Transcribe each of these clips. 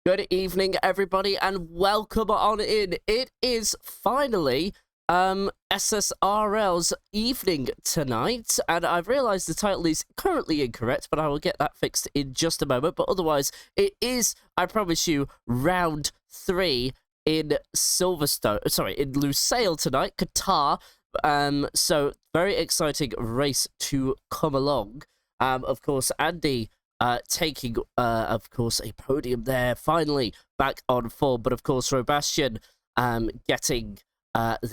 Good evening, everybody, and welcome on in. It is finally SSRL's evening tonight, and I've realised the title is currently incorrect, but I will get that fixed in just a moment. But otherwise, it is, I promise you, round 3 in Silverstone. Sorry, in Lusail tonight, Qatar. So very exciting race to come along. Of course, Andy taking, of course, a podium there, finally back on form. But of course, Robastian getting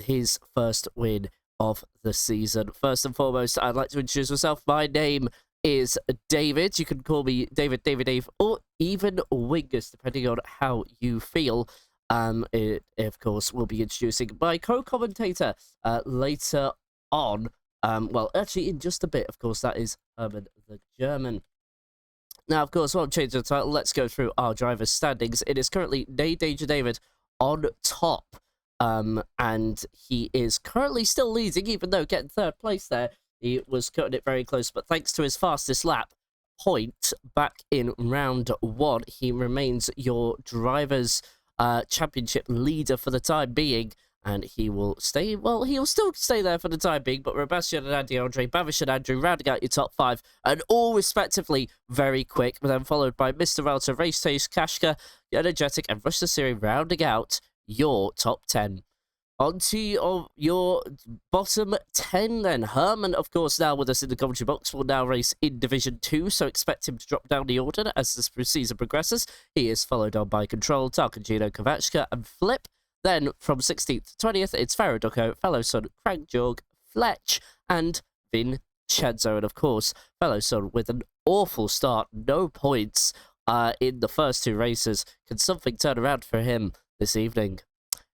his first win of the season. First and foremost, I'd like to introduce myself. My name is David. You can call me David, Dave, or even Wingus, depending on how you feel. Of course, we'll be introducing my co-commentator later on. Well, actually, in just a bit, of course, that is Herman the German. Now, of course, while I'm changing the title, let's go through our driver's standings. It is currently Danger David on top, and he is currently still leading, even though getting third place there, he was cutting it very close. But thanks to his fastest lap point back in round 1, he remains your driver's championship leader for the time being. And he will stay, well, he'll still stay there for the time being, but Robastian and Andy Andre, Bavish and Andrew rounding out your top 5, and all respectively very quick, but then followed by Mr. Relter, Race Taste, Kashka, Energetic, and Rush the Siri rounding out your top 10. On to your bottom 10 then. Herman, of course, now with us in the commentary box, will now race in Division 2, so expect him to drop down the order as this season progresses. He is followed on by Control, Tarkangino, Kovachka, and Flip. Then, from 16th to 20th, it's Faradoko, Fellow Son, Crankjorg, Fletch, and Vincenzo. And, of course, Fellow Son with an awful start, no points in the first 2 races. Can something turn around for him this evening?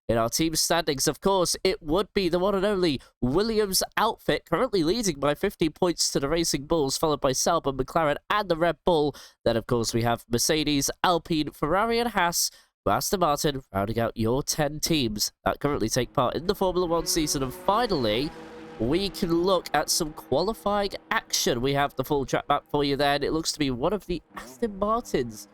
In our team standings, of course, it would be the one and only Williams outfit, currently leading by 50 points to the Racing Bulls, followed by Sauber, McLaren, and the Red Bull. Then, of course, we have Mercedes, Alpine, Ferrari, and Haas. Aston Martin rounding out your 10 teams that currently take part in the Formula 1 season. And finally, we can look at some qualifying action. We have the full track map for you there, and it looks to be one of the Aston Martins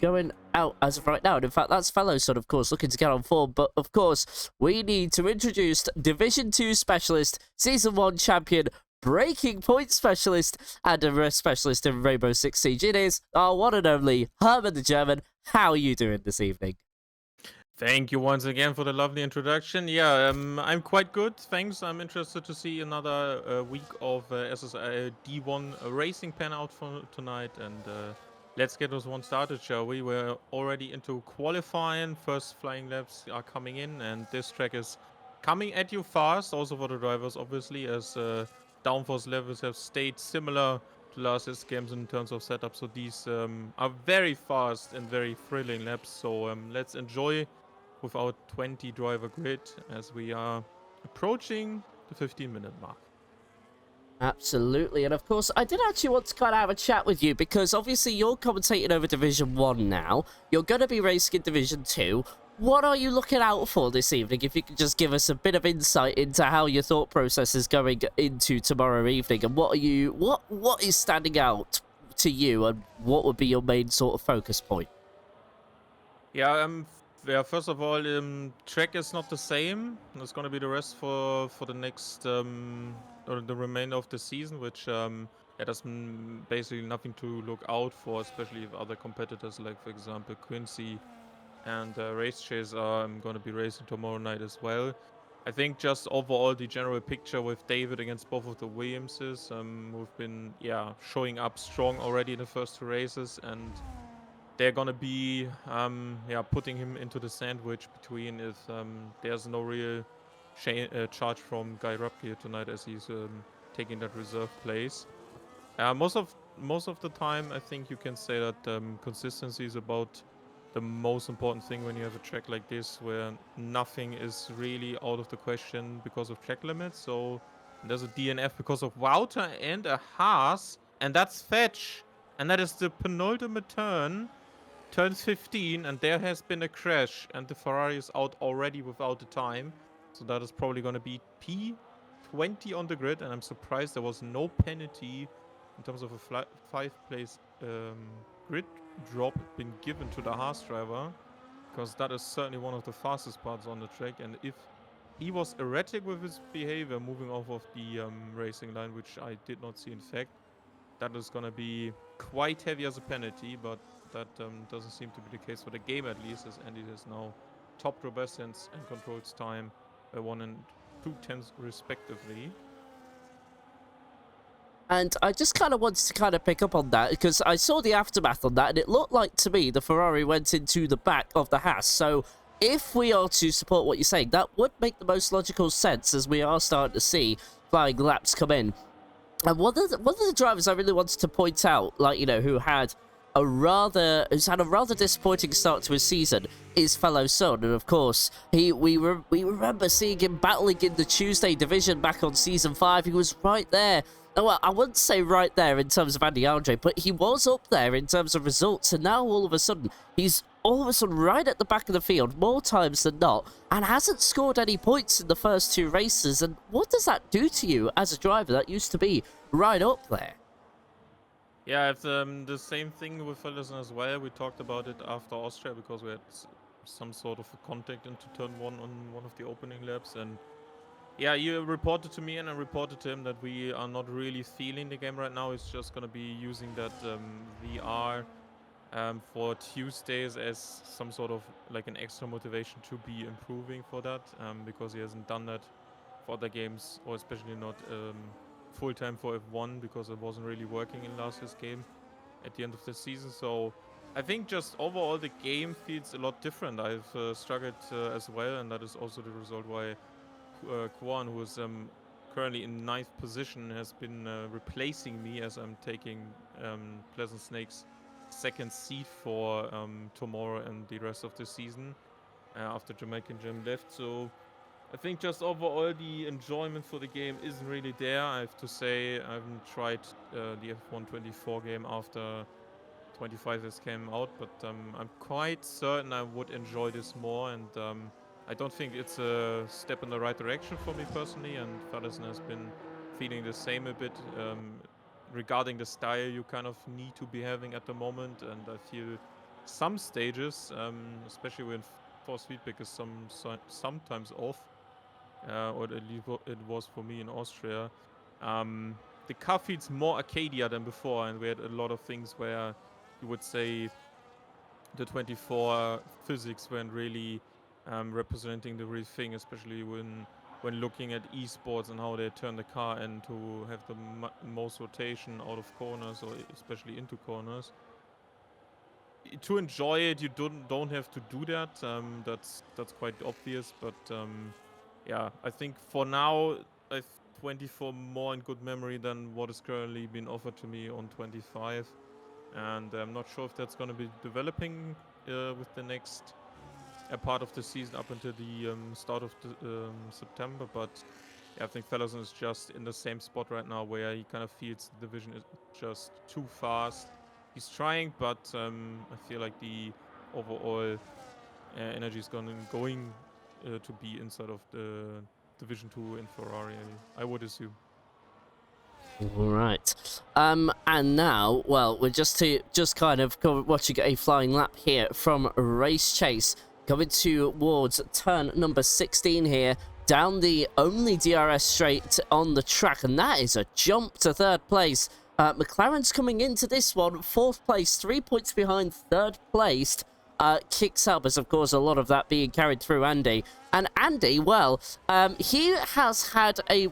going out as of right now. And in fact, that's Fellow Son, of course, looking to get on form. But of course, we need to introduce Division 2 specialist, Season 1 champion, breaking point specialist, and a rest specialist in Rainbow Six Siege. It is our one and only Herman the German. How are you doing this evening? Thank you once again for the lovely introduction. Yeah, I'm quite good, thanks. I'm interested to see another week of SSRL D1 racing pen out for tonight, and let's get this one started, shall we? We're already into qualifying. First flying laps are coming in, and this track is coming at you fast, also for the drivers, obviously, as downforce levels have stayed similar to last year's games in terms of setup. So these are very fast and very thrilling laps. So let's enjoy with our 20 driver grid as we are approaching the 15-minute mark. Absolutely, and of course, I did actually want to kind of have a chat with you because obviously you're commentating over Division 1 now. You're going to be racing in Division 2. What are you looking out for this evening? If you could just give us a bit of insight into how your thought process is going into tomorrow evening, and what is standing out to you, and what would be your main sort of focus point? Yeah, first of all, track is not the same. It's going to be the rest for the next or the remainder of the season, which there's basically nothing to look out for, especially if other competitors like, for example, Quincy and Race Chase are going to be racing tomorrow night as well. I think just overall the general picture with David against both of the Williamses, who've been showing up strong already in the first 2 races, and they're gonna be putting him into the sandwich between if there's no real charge from Guy Rupke here tonight, as he's taking that reserve place. Most of the time, I think you can say that consistency is about the most important thing when you have a track like this, where nothing is really out of the question because of track limits. So there's a DNF because of Wouter and a Haas, and that's Fetch, and that is the penultimate turn. Turns 15, and there has been a crash, and the Ferrari is out already without the time. So that is probably going to be P20 on the grid, and I'm surprised there was no penalty in terms of a 5-place grid drop been given to the Haas driver, because that is certainly one of the fastest parts on the track. And if he was erratic with his behavior moving off of the racing line, which I did not see in fact, that is going to be quite heavy as a penalty, but that doesn't seem to be the case for the game, at least, as Andy has now topped robustness and controls time by 1 and 2/10 respectively. And I just kind of wanted to kind of pick up on that, because I saw the aftermath on that, and it looked like to me the Ferrari went into the back of the Haas. So if we are to support what you're saying, that would make the most logical sense, as we are starting to see flying laps come in. And one of the drivers I really wanted to point out, like, you know, who's had a rather disappointing start to his season, is fellow Son. And of course, we remember seeing him battling in the Tuesday division back on season 5. He was right there. Well, I wouldn't say right there in terms of Andy Andre, but he was up there in terms of results. And now all of a sudden, he's right at the back of the field more times than not, and hasn't scored any points in the first 2 races. And what does that do to you as a driver that used to be right up there? Yeah, it's the same thing with Ferguson as well. We talked about it after Austria, because we had some sort of a contact into turn 1 on one of the opening laps. And yeah, you reported to me and I reported to him that we are not really feeling the game right now. It's just going to be using that VR for Tuesdays as some sort of like an extra motivation to be improving for that, because he hasn't done that for other games, or especially not full-time for F1, because it wasn't really working in last year's game at the end of the season. So I think just overall the game feels a lot different. I've struggled as well, and that is also the result why Kwan, who is currently in 9th position, has been replacing me, as I'm taking Pleasant Snake's 2nd seat for tomorrow and the rest of the season after Jamaican Jim left. So I think just overall the enjoyment for the game isn't really there. I have to say, I haven't tried the F1 24 game after 25 has came out, but I'm quite certain I would enjoy this more. And I don't think it's a step in the right direction for me personally, and Ferguson has been feeling the same a bit regarding the style you kind of need to be having at the moment. And I feel some stages, especially when force feedback is sometimes off, or at least it was for me in Austria, the car feels more Arcadia than before, and we had a lot of things where you would say the 24 physics weren't really representing the real thing, especially when looking at esports and how they turn the car and to have the most rotation out of corners, or especially into corners. To enjoy it, you don't have to do that. That's quite obvious, but yeah, I think for now I've 24 more in good memory than what is currently being offered to me on 25, and I'm not sure if that's going to be developing with the next part of the season up until the start of September. But yeah, I think Ferguson is just in the same spot right now where he kind of feels the division is just too fast. He's trying, but I feel like the overall energy is going to be inside of the Division 2 in Ferrari, I would assume. All right. And now, well, we're just kind of watching a flying lap here from Race Chase, coming towards turn number 16 here, down the only DRS straight on the track, and that is a jump to 3rd place. McLaren's coming into this one 4th place, 3 points behind 3rd placed. Kicks up, as of course a lot of that being carried through Andy. And Andy, well, he has had a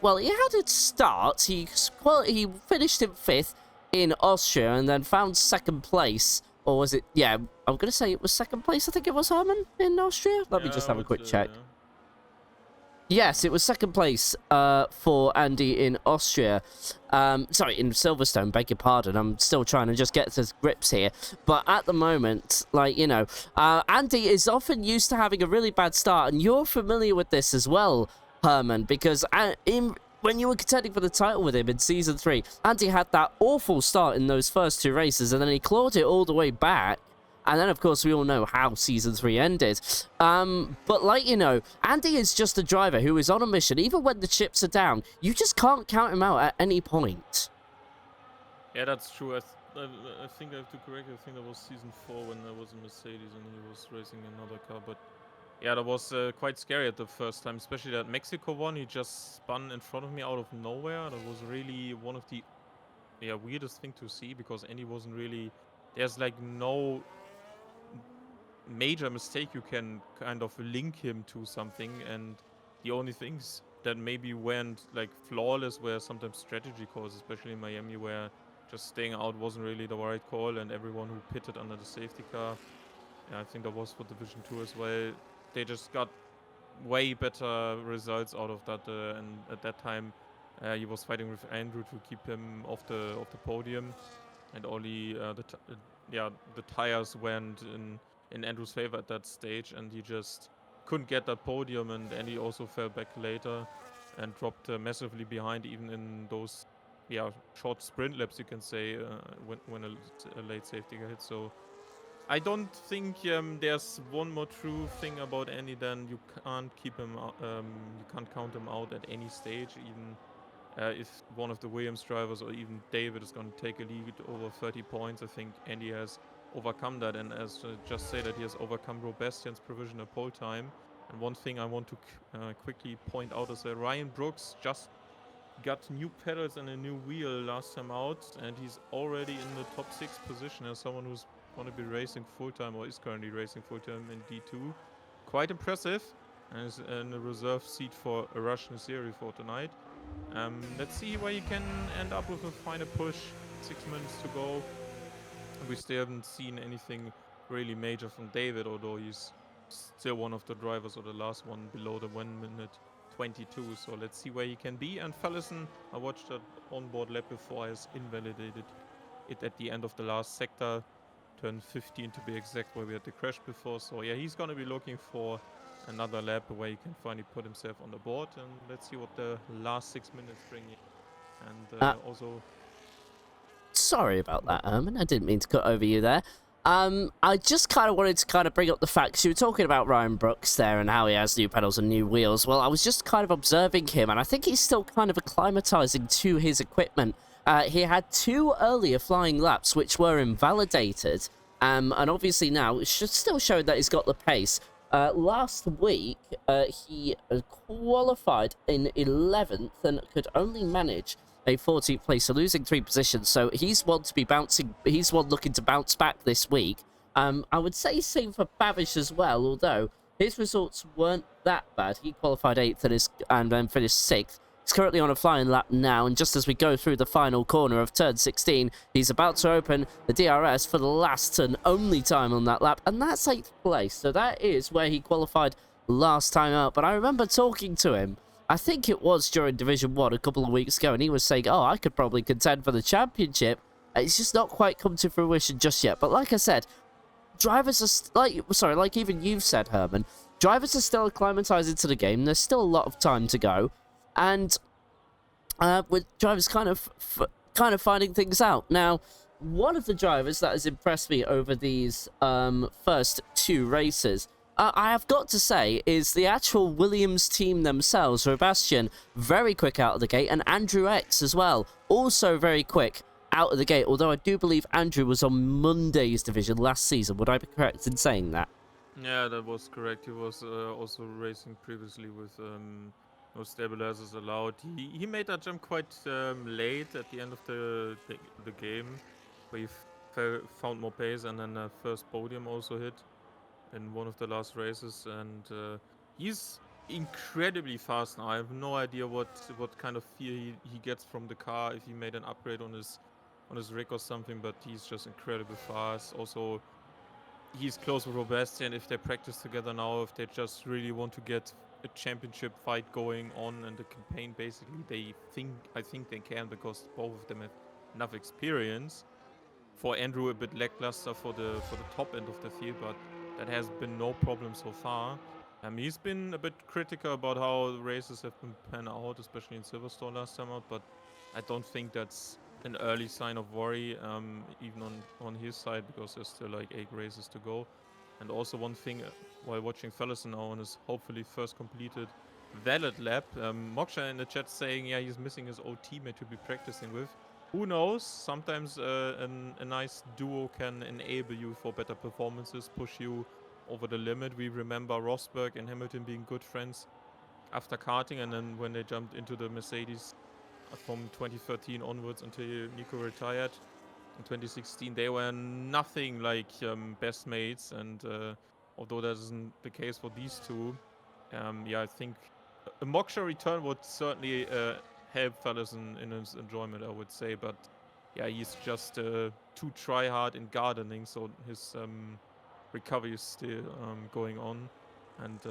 start. He finished in 5th in Austria and then found 2nd place. Or was it? Yeah, I'm going to say it was 2nd place. I think it was, Herman, in Austria. Let me just have a quick check. Yeah. Yes, it was 2nd place for Andy in Austria. Sorry, in Silverstone, beg your pardon. I'm still trying to just get to grips here. But at the moment, like, you know, Andy is often used to having a really bad start. And you're familiar with this as well, Herman, because when you were contending for the title with him in Season 3, Andy had that awful start in those first 2 races, and then he clawed it all the way back. And then, of course, we all know how Season 3 ended. But, like, you know, Andy is just a driver who is on a mission. Even when the chips are down, you just can't count him out at any point. Yeah, that's true. I think I have to correct you. I think that was season 4 when there was a Mercedes and he was racing another car. But yeah, that was quite scary at the first time, especially that Mexico one. He just spun in front of me out of nowhere. That was really one of the weirdest thing to see, because Andy wasn't really. There's like no major mistake you can kind of link him to something, and the only things that maybe went like flawless were sometimes strategy calls, especially in Miami, where just staying out wasn't really the right call, and everyone who pitted under the safety car, and I think that was for Division 2 as well, they just got way better results out of that, and at that time he was fighting with Andrew to keep him off the podium, and only the tires went in Andrew's favor at that stage, and he just couldn't get that podium, and Andy also fell back later and dropped massively behind, even in those short sprint laps, you can say, when a late safety got hit. So I don't think there's one more true thing about Andy than you can't keep him you can't count him out at any stage, even if one of the Williams drivers or even David is going to take a lead over 30 points. I think Andy has overcome that, and as just say that he has overcome Robastian's provisional pole time. And one thing I want to quickly point out is that Ryan Brooks just got new pedals and a new wheel last time out, and he's already in the top 6 position as someone who's going to be racing full-time, or is currently racing full-time in D2. Quite impressive, and is in a reserve seat for a Russian series for tonight. Let's see where you can end up with a final push. 6 minutes to go. We still haven't seen anything really major from David, although he's still one of the drivers, or the last one below the 1 minute 22. So let's see where he can be. And Fallison, I watched that onboard lap before, has invalidated it at the end of the last sector. Turn 15 to be exact, where we had the crash before. So yeah, he's going to be looking for another lap where he can finally put himself on the board. And let's see what the last 6 minutes bring in. And Uh, also... Sorry about that, Herman. I didn't mean to cut over you there. I just kind of wanted to kind of bring up the facts. You were talking about Ryan Brooks there and how he has new pedals and new wheels. Well, I was just kind of observing him, and I think he's still kind of acclimatizing to his equipment. He had 2 earlier flying laps, which were invalidated, and obviously now it's still showing that he's got the pace. Last week, he qualified in 11th and could only manage a 14th place, so losing 3 positions. So he's one to be bouncing. He's one looking to bounce back this week. I would say same for Bavish as well, although his results weren't that bad. He qualified 8th and then finished 6th. He's currently on a flying lap now, and just as we go through the final corner of turn 16, he's about to open the DRS for the last and only time on that lap, and that's 8th place. So that is where he qualified last time out. But I remember talking to him, I think it was during Division 1 a couple of weeks ago, and he was saying, oh, I could probably contend for the championship. It's just not quite come to fruition just yet. But like I said, drivers are, like even you've said, Herman, drivers are still acclimatizing to the game. There's still a lot of time to go. And with drivers kind of finding things out. Now, one of the drivers that has impressed me over these first 2 races, I have got to say, is the actual Williams team themselves. Robastian, very quick out of the gate, and Andrew X as well, also very quick out of the gate, although I do believe Andrew was on Monday's division last season. Would I be correct in saying that? Yeah, that was correct. He was also racing previously with no stabilizers allowed. He made that jump quite late at the end of the game, where he found more pace, and then the first podium also hit in one of the last races. And he's incredibly fast now. I have no idea what kind of feel he gets from the car, if he made an upgrade on his rig or something, but he's just incredibly fast. Also, he's close with Robastian. If they practice together now, if they just really want to get a championship fight going on and the campaign, basically, I think they can, because both of them have enough experience. For Andrew, a bit lackluster for the top end of the field, but that has been no problem so far. He's been a bit critical about how the races have been panned out, especially in Silverstone last time out, but I don't think that's an early sign of worry, even on his side, because there's still like 8 races to go. And also one thing, while watching Fallison now on his hopefully first completed valid lap, Moksha in the chat saying, yeah, he's missing his old teammate to be practicing with. who knows? Sometimes a nice duo can enable you for better performances, push you over the limit. We remember Rosberg and Hamilton being good friends after karting, and then when they jumped into the Mercedes from 2013 onwards until Nico retired in 2016, they were nothing like best mates. And although that isn't the case for these two, yeah, I think a Moksha return would certainly help fellas in his enjoyment, I would say. But yeah, he's just too try hard in gardening, so his recovery is still going on. And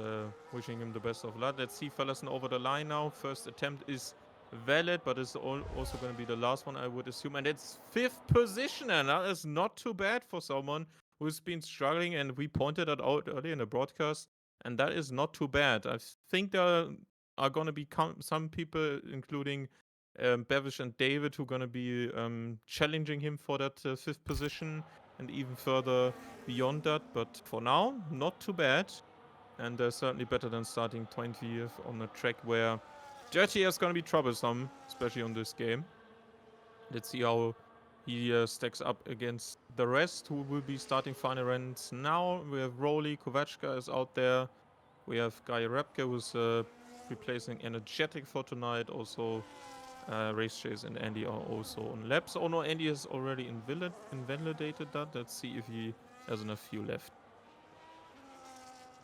wishing him the best of luck. Let's see Fellason over the line now. First attempt is valid, but it's also going to be the last one, I would assume. And it's 5th position, and that is not too bad for someone who's been struggling. And we pointed that out earlier in the broadcast, and that is not too bad. I think there are going to be some people, including Bevish and David, who are going to be challenging him for that 5th position and even further beyond that. But for now, not too bad. And certainly better than starting 20th on a track where Dirty is going to be troublesome, especially on this game. Let's see how he stacks up against the rest, who will be starting final rounds now. We have Rowley, Kovachka is out there. We have Guy Repke, who's replacing Energetic for tonight. Also, Race Chase and Andy are also on laps. Oh no, Andy has already invalidated that. Let's see if he has enough fuel left.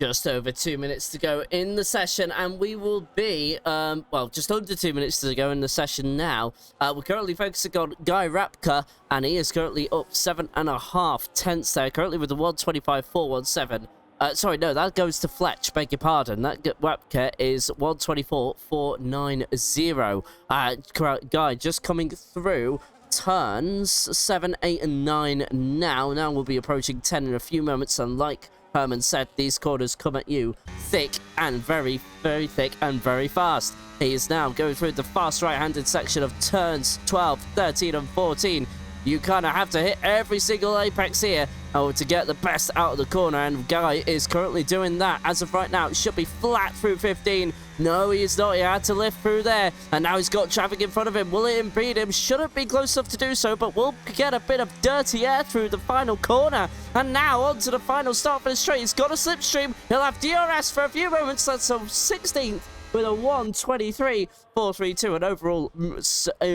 Just over 2 minutes to go in the session, and we will be, well, just under 2 minutes to go in the session now. We're currently focusing on Guy Rapka, and he is currently up 7.5 tenths there, currently with the 125.417. Sorry, no, that goes to Fletch, beg your pardon. That Rapka is 124.490. Guy just coming through turns 7, 8, and 9 now. Now we'll be approaching 10 in a few moments, and like Herman said, these corners come at you thick and very, very thick and very fast. He is now going through the fast right-handed section of turns 12, 13, and 14. You kind of have to hit every single apex here to get the best out of the corner, and Guy is currently doing that. As of right now, it should be flat through 15. No, he is not. He had to lift through there, and now he's got traffic in front of him. Will it impede him? Shouldn't be close enough to do so, but we'll get a bit of dirty air through the final corner. And now on to the final start for the straight. He's got a slipstream. He'll have DRS for a few moments. That's a 16th with a 1:23.432, an overall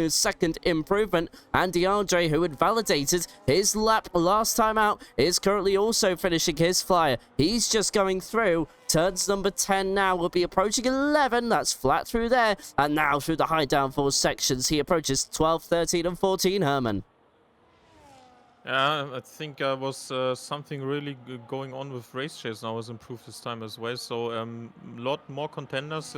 second improvement. And DeAndre, who had validated his lap last time out, is currently also finishing his flyer. He's just going through turns number 10 now. We'll be approaching 11. That's flat through there. And now through the high downforce sections, he approaches 12, 13, and 14, Herman. Yeah, I think there was something really going on with Race Chase now. Has improved this time as well. So a lot more contenders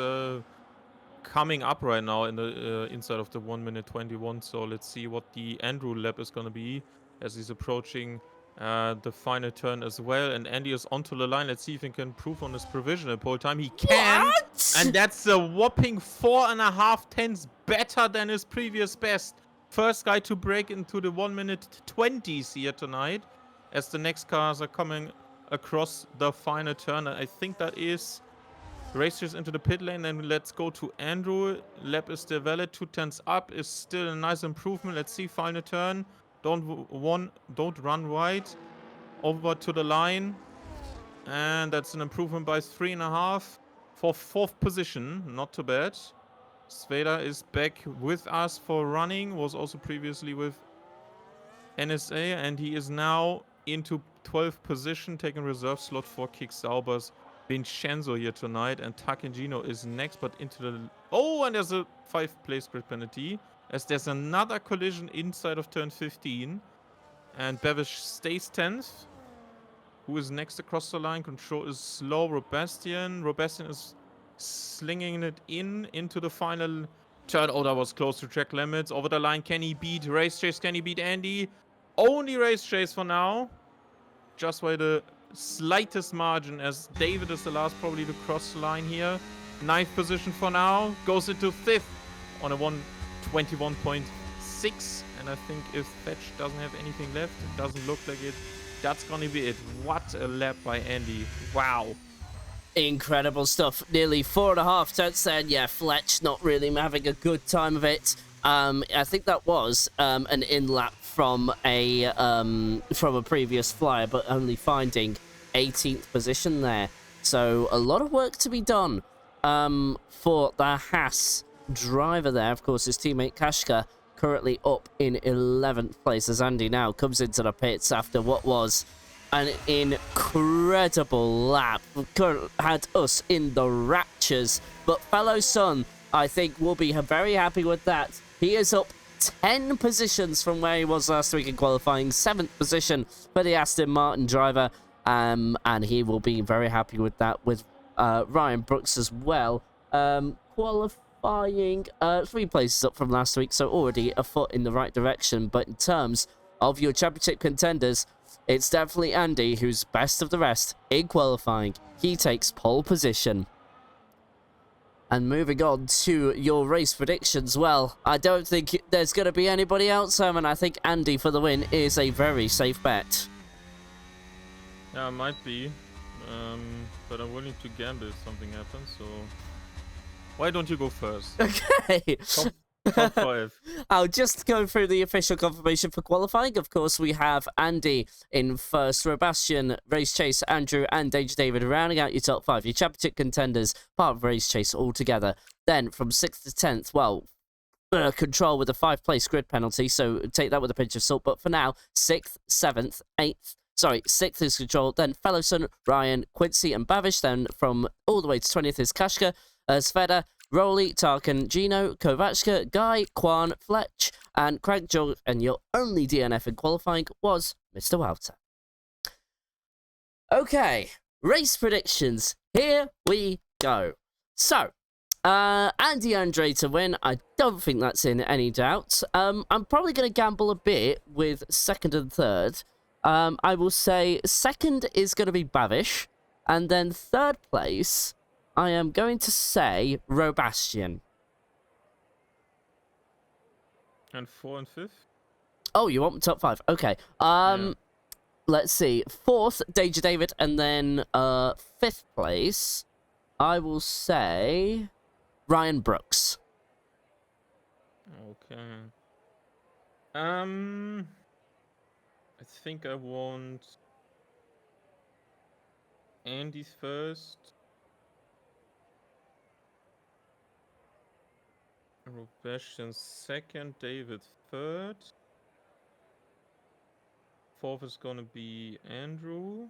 coming up right now in the inside of the 1 minute 21. So let's see what the Andrew lap is going to be as he's approaching the final turn as well. And Andy is onto the line. Let's see if he can improve on his provisional pole time. He can! What? And that's a whopping 4.5 tenths better than his previous best. First guy to break into the 1 minute 20s here tonight, as the next cars are coming across the final turn. I think that is racers into the pit lane. And let's go to Andrew. Lap is still valid. 2 tenths up is still a nice improvement. Let's see final turn. Don't run wide. Over to the line, and that's an improvement by 3.5 for 4th position. Not too bad. Sveda is back with us for running, was also previously with NSA, and he is now into 12th position, taking reserve slot for Kick Sauber's Vincenzo here tonight, and Takengino is next, but into the... Oh, and there's a 5th place grid penalty, as there's another collision inside of turn 15, and Bevish stays 10th. Who is next across the line? Control is slow. Robastian is slinging it into the final turn. Oh, that was close to track limits. Over the line, can he beat Race Chase? Can he beat Andy? Only Race Chase for now. Just by the slightest margin, as David is the last probably to cross the line here. 9th position for now. Goes into 5th on a 121.6. And I think if Fetch doesn't have anything left, it doesn't look like it. That's gonna be it. What a lap by Andy. Wow. Incredible stuff. Nearly 4.5 tenths there. Yeah, Fletch not really having a good time of it. I think that was an in-lap from a previous flyer, but only finding 18th position there. So a lot of work to be done for the Haas driver there. Of course, his teammate Kashka currently up in 11th place as Andy now comes into the pits after what was an incredible lap. Had us in the raptures, but fellow Sun, I think, will be very happy with that. He is up 10 positions from where he was last week in qualifying, 7th position for the Aston Martin driver, and he will be very happy with that, with Ryan Brooks as well. Qualifying 3 places up from last week, so already a foot in the right direction. But in terms of your championship contenders, it's definitely Andy who's best of the rest in qualifying. He takes pole position. And moving on to your race predictions, well, I don't think there's going to be anybody else, and I think Andy for the win is a very safe bet. Yeah, it might be. But I'm willing to gamble if something happens, so... Why don't you go first? Okay. Top 5. I'll just go through the official confirmation for qualifying. Of course, we have Andy in first, Robastian, Race Chase, Andrew, and Danger David rounding out your top 5. Your championship contenders, part of Race Chase altogether. Then from 6th to 10th, well, Control with a 5-place grid penalty, so take that with a pinch of salt. But for now, 6th, 7th, 8th. Sorry, 6th is Control. Then Fellow Son, Ryan, Quincy, and Bavish. Then from all the way to 20th is Kashka, Sveda, Rowley, Tarkin, Gino, Kovachka, Guy, Kwan, Fletch, and Craig Jog, and your only DNF in qualifying was Mr. Walter. Okay, race predictions. Here we go. So, Andy Andre to win. I don't think that's in any doubt. I'm probably going to gamble a bit with 2nd and 3rd. I will say 2nd is going to be Bavish, and then 3rd place, I am going to say Robastian. And 4 and 5th? Oh, you want top 5? Okay. Yeah. Let's see. 4th, Danger David, and then 5th place, I will say Ryan Brooks. Okay. I think I want Andy first. Robastian 2nd, David 3rd. 4th is gonna be Andrew.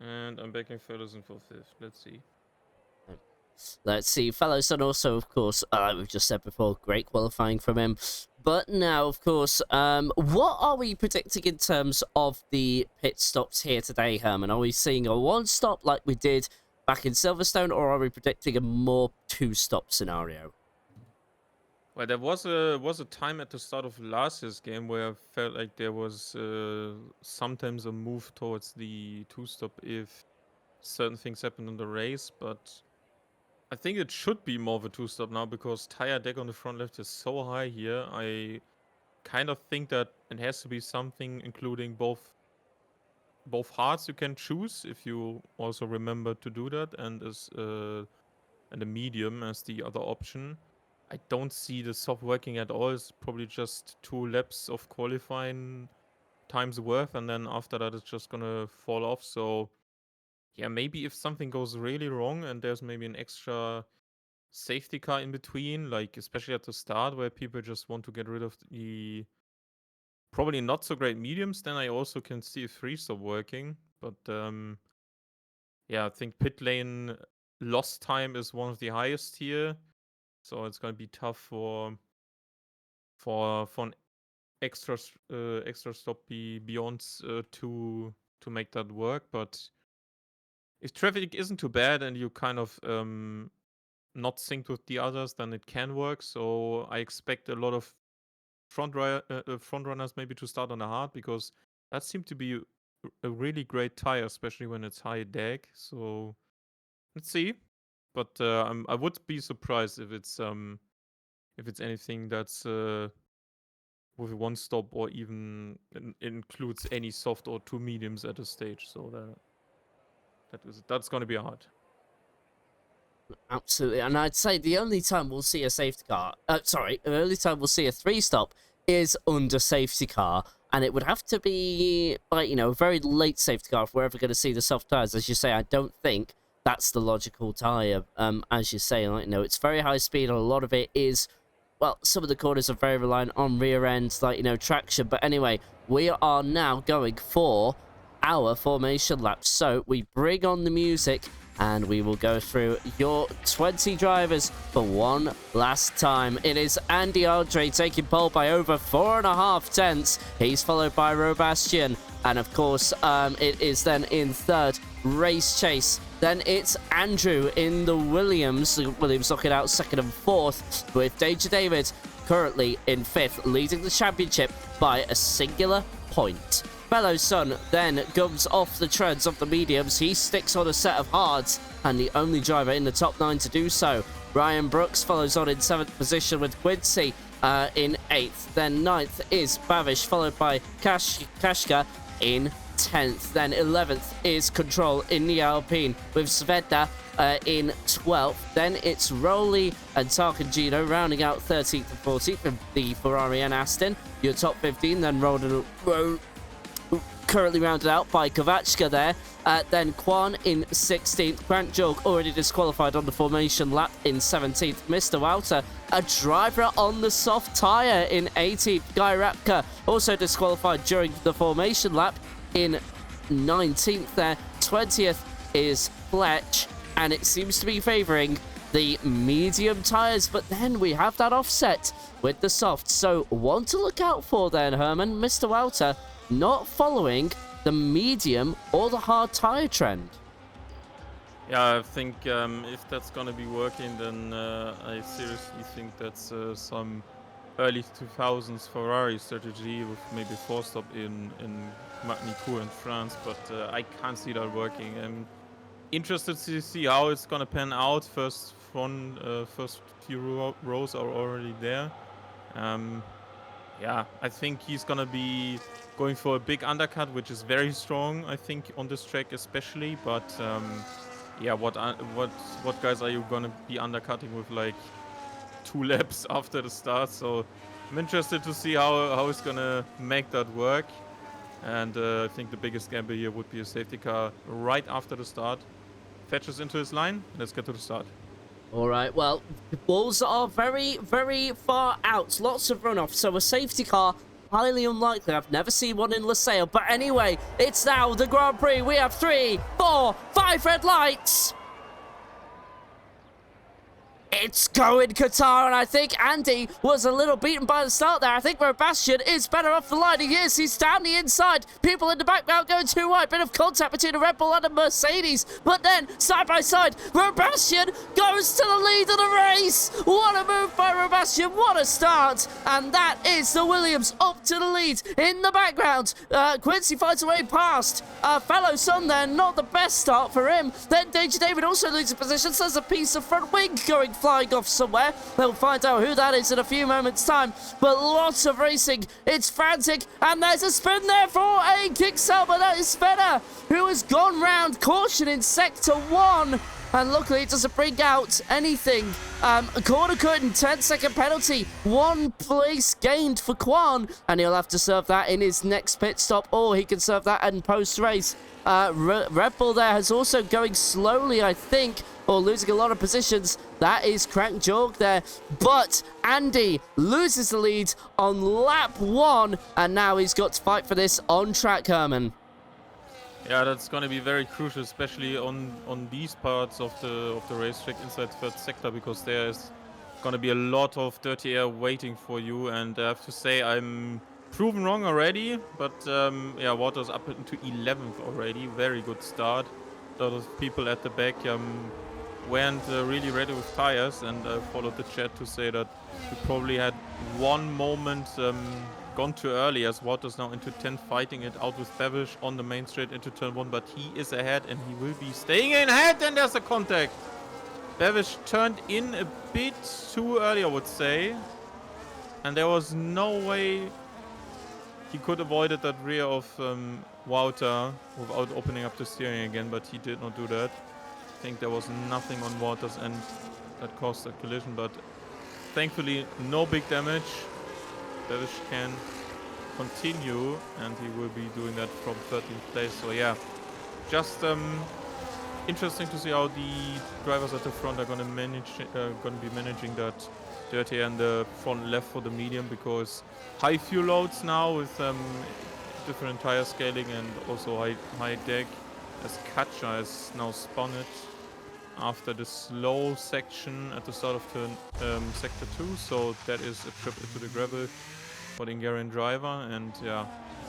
And I'm backing Ferguson for 5th. Let's see. Let's see. Fellow Son also, of course, we've just said before, great qualifying from him. But now, of course, what are we predicting in terms of the pit stops here today, Herman? Are we seeing a 1-stop like we did back in Silverstone, or are we predicting a more 2-stop scenario? Well, there was a time at the start of last year's game where I felt like there was sometimes a move towards the 2-stop if certain things happened in the race, but I think it should be more of a 2-stop now because tire deck on the front left is so high here. I kind of think that it has to be something including both hards you can choose if you also remember to do that, and a medium as the other option. I don't see the soft working at all. It's probably just 2 laps of qualifying times worth, and then after that it's just gonna fall off. So yeah, maybe if something goes really wrong and there's maybe an extra safety car in between, like especially at the start where people just want to get rid of the probably not so great mediums, then I also can see a 3-stop working. But yeah, I think pit lane lost time is one of the highest here, so it's gonna be tough for an extra stop beyond to make that work. But if traffic isn't too bad and you kind of not synced with the others, then it can work. So I expect a lot of front runners maybe to start on the hard, because that seemed to be a really great tire, especially when it's high deck. So let's see. But I would be surprised if it's anything that's with 1-stop or even includes any soft or 2 mediums at a stage. So that's going to be hard. Absolutely, and I'd say the only time we'll see a safety car, the only time we'll see a three-stop is under safety car, and it would have to be, like, a very late safety car if we're ever going to see the soft tyres. As you say, I don't think that's the logical tyre, as you say, it's very high speed, and a lot of it is, well, some of the corners are very reliant on rear end, traction, but anyway, we are now going for our formation lap, so we bring on the music, and we will go through your 20 drivers for one last time. It is Andy Andre taking pole by over 4.5 tenths. He's followed by Robastian. And of course, it is then in third, Race Chase. Then it's Andrew in the Williams. Williams looking out second and fourth, with Danger David currently in fifth, leading the championship by a singular point. Fellow Son then comes off the treads of the mediums. He sticks on a set of hards, and the only driver in the top 9 to do so. Ryan Brooks follows on in 7th position with Quincy in 8th. Then 9th is Bavish, followed by Kashka in 10th. Then 11th is Control in the Alpine, with Sveta in 12th. Then it's Rowley and Tarkangino rounding out 13th and 14th with the Ferrari and Aston. Your top 15 then currently rounded out by Kovachka there. Then Kwan in 16th. Grant Jog already disqualified on the formation lap in 17th. Mr. Wouter, a driver on the soft tyre in 18th. Guy Rapka also disqualified during the formation lap in 19th there. 20th is Fletch, and it seems to be favouring the medium tyres, but then we have that offset with the soft. So one to look out for then, Herman. Mr. Wouter not following the medium or the hard tyre trend. Yeah, I think if that's going to be working, then I seriously think that's some early 2000s Ferrari strategy with maybe 4-stop in Magny-Cours in France, but I can't see that working. I'm interested to see how it's going to pan out. First few rows are already there. Yeah, I think he's going to be going for a big undercut, which is very strong, I think, on this track especially. But yeah, what guys are you gonna be undercutting with like 2 laps after the start? So I'm interested to see how he's gonna make that work. And I think the biggest gamble here would be a safety car right after the start. Fetches into his line. Let's get to the start. All right, well, the balls are very, very far out. Lots of runoff, so a safety car, highly unlikely. I've never seen one in Losail. But anyway, it's now the Grand Prix. We have 3, 4, 5 red lights. It's going Qatar, and I think Andy was a little beaten by the start there. I think Robastian is better off the line. He is. He's down the inside. People in the background going too wide. Bit of contact between a Red Bull and a Mercedes. But then, side by side, Robastian goes to the lead of the race. What a move by Robastian. What a start. And that is the Williams up to the lead. In the background, Quincy fights away past Fellow Son there. Not the best start for him. Then Danger David also loses position. So there's a piece of front wing going flying off somewhere. We'll find out who that is in a few moments' time. But lots of racing. It's frantic. And there's a spin there for a kick-out. But that is Sveta, who has gone round. Caution in Sector 1. And luckily, it doesn't bring out anything. A corner curtain, 10-second penalty. 1 place gained for Kwan. And he'll have to serve that in his next pit stop. Or he can serve that in post-race. Red Bull there has also going slowly, I think, or losing a lot of positions. That is Crank Jorg there. But Andy loses the lead on lap 1. And now he's got to fight for this on track, Herman. Yeah, that's going to be very crucial, especially on these parts of the racetrack inside third sector, because there's going to be a lot of dirty air waiting for you. And I have to say, I'm proven wrong already, but yeah, Waters up into 11th already. Very good start. A lot of people at the back weren't really ready with tires, and I followed the chat to say that we probably had one moment gone too early, as Waters now into 10th, fighting it out with Bavish on the main straight into turn 1, but he is ahead and he will be staying in ahead, and there's a contact. Bavish turned in a bit too early, I would say, and there was no way he could avoid that rear of Wouter without opening up the steering again, but he did not do that. think there was nothing on Walter's end that caused that collision, but thankfully no big damage. Bevish can continue, and he will be doing that from 13th place. So yeah, just interesting to see how the drivers at the front are gonna be managing that dirty and the front left for the medium, because high fuel loads now with different tire scaling and also high deck, as Katja has now spun it after the slow section at the start of turn sector 2. So that is a trip into the gravel for the Hungarian driver, and yeah,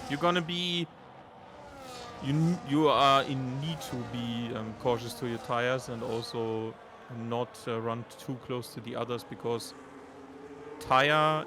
you're gonna be you are in need to be cautious to your tires and also not run too close to the others, because tire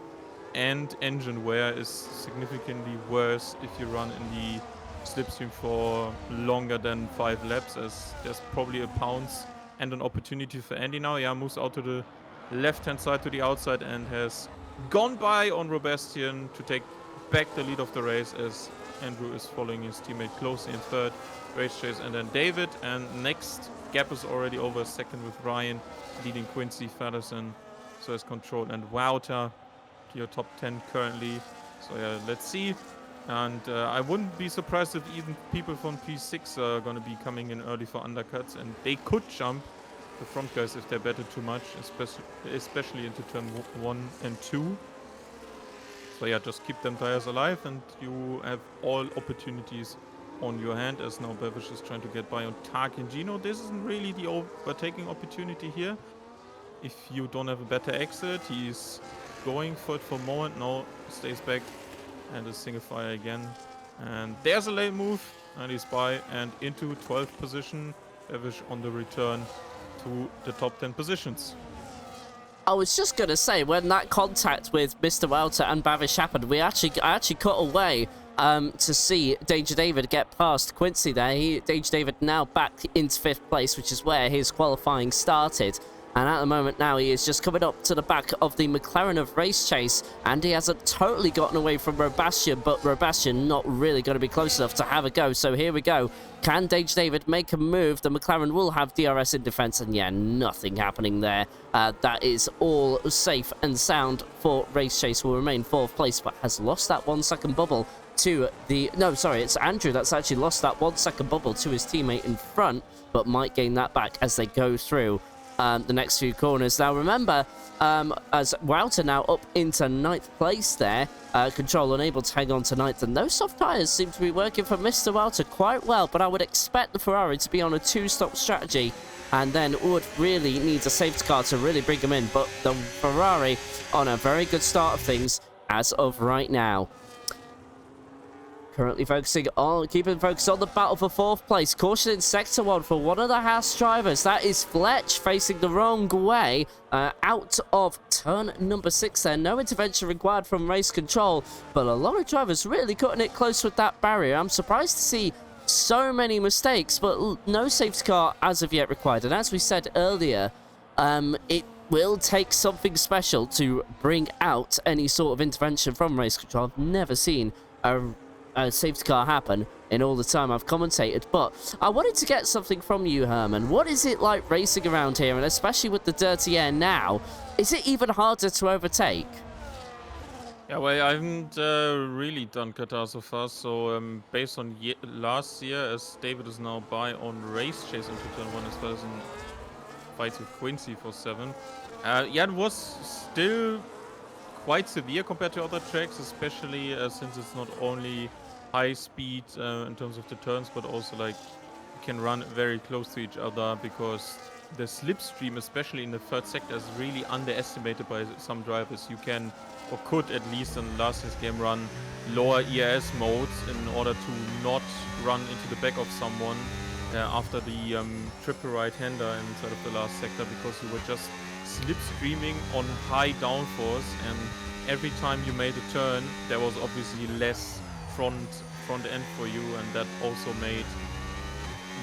and engine wear is significantly worse if you run in the slipstream for longer than 5 laps, as there's probably a pounce and an opportunity for Andy now. Yeah, moves out to the left-hand side to the outside and has gone by on Robastian to take back the lead of the race, as Andrew is following his teammate closely in third. Race chase, and then David, and next gap is already over, second with Ryan leading Quincy, Feddersen, so has control, and Wouter, your top 10 currently. So yeah, let's see. And I wouldn't be surprised if even people from P6 are going to be coming in early for undercuts, and they could jump the front guys if they're betted too much, especially into turn 1 and 2. So yeah, just keep them tires alive, and you have all opportunities on your hand, as now Bevish is trying to get by on Tark and Gino. This isn't really the overtaking opportunity here. If you don't have a better exit, he's going for it for a moment. No, stays back and is single fire again. And there's a late move, and he's by and into 12th position. Bevish on the return to the top 10 positions. I was just going to say, when that contact with Mr. Welter and Bavish happened, I actually cut away to see Danger David get past Quincy there. Danger David now back into 5th place, which is where his qualifying started. And at the moment now, he is just coming up to the back of the McLaren of Race Chase, and he hasn't totally gotten away from Robastian, but Robastian not really going to be close enough to have a go. So here we go. Can Danger David make a move? The McLaren will have DRS in defense, and yeah, nothing happening there. That is all safe and sound for Race Chase, will remain 4th place, but has lost that 1 second bubble to the... No, sorry, it's Andrew that's actually lost that 1 second bubble to his teammate in front, but might gain that back as they go through the next few corners. Now remember, as Wouter now up into 9th place there, Control unable to hang on to 9th, and those soft tyres seem to be working for Mr. Wouter quite well, but I would expect the Ferrari to be on a 2-stop strategy, and then would really need a safety car to really bring him in, but the Ferrari on a very good start of things as of right now. Currently keeping focused on the battle for 4th place. Caution in Sector 1 for one of the Haas drivers. That is Fletch facing the wrong way out of turn number 6 there. No intervention required from race control, but a lot of drivers really cutting it close with that barrier. I'm surprised to see so many mistakes, but no safety car as of yet required. And as we said earlier, it will take something special to bring out any sort of intervention from race control. I've never seen a safety car happen in all the time I've commentated, but I wanted to get something from you, Herman. What is it like racing around here, and especially with the dirty air now? Is it even harder to overtake? Yeah, well, I haven't really done Qatar so far, so based on last year, as David is now by on Race Chase into turn 1 as well as in fights with Quincy for 7. Yeah, it was still quite severe compared to other tracks, especially since it's not only high speed in terms of the turns, but also like you can run very close to each other, because the slipstream, especially in the 3rd sector, is really underestimated by some drivers. You can, or could at least in last year's game, run lower ERS modes in order to not run into the back of someone after the triple right-hander inside of the last sector, because you were just slipstreaming on high downforce, and every time you made a turn there was obviously less front end for you, and that also made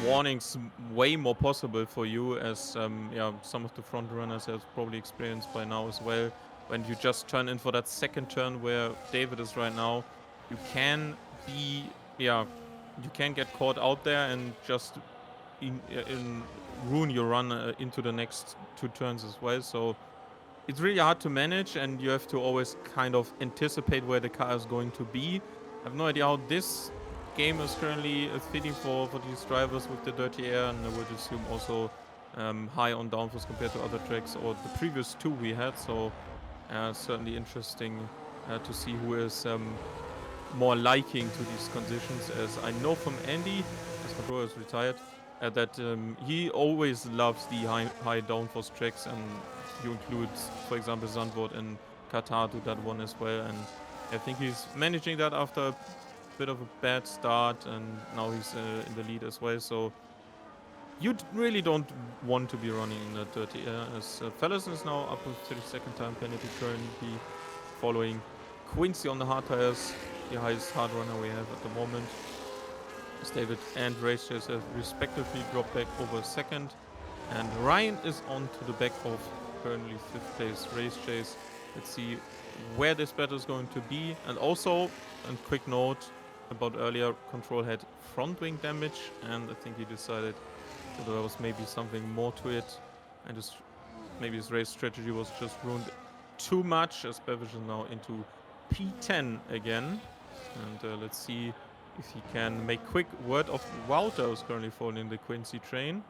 warnings way more possible for you, as yeah, some of the front runners have probably experienced by now as well. When you just turn in for that second turn where David is right now, you can be, yeah, you can get caught out there and just ruin your run into the next 2 turns as well. So it's really hard to manage, and you have to always kind of anticipate where the car is going to be. I have no idea how this game is currently fitting for these drivers with the dirty air, and I would assume also high on downforce compared to other tracks or the previous 2 we had. So certainly interesting to see who is more liking to these conditions, as I know from Andy, as controller is retired, that he always loves the high downforce tracks, and you include, for example, Zandvoort and Qatar to that one as well. And I think he's managing that after a bit of a bad start, and now he's in the lead as well. So you really don't want to be running in the dirty air, as Fellison is now up with 32nd time penalty, currently following Quincy on the hard tires, the highest hard runner we have at the moment. As David and Race Chase have respectively dropped back over second, and Ryan is on to the back of currently 5th place Race Chase. Let's see where this battle is going to be. And also, a quick note about earlier, Control had front wing damage, and I think he decided that there was maybe something more to it, and maybe his race strategy was just ruined too much, as Bevish is now into P10 again. And let's see if he can make quick word of Wouter, who's currently following the Quincy train,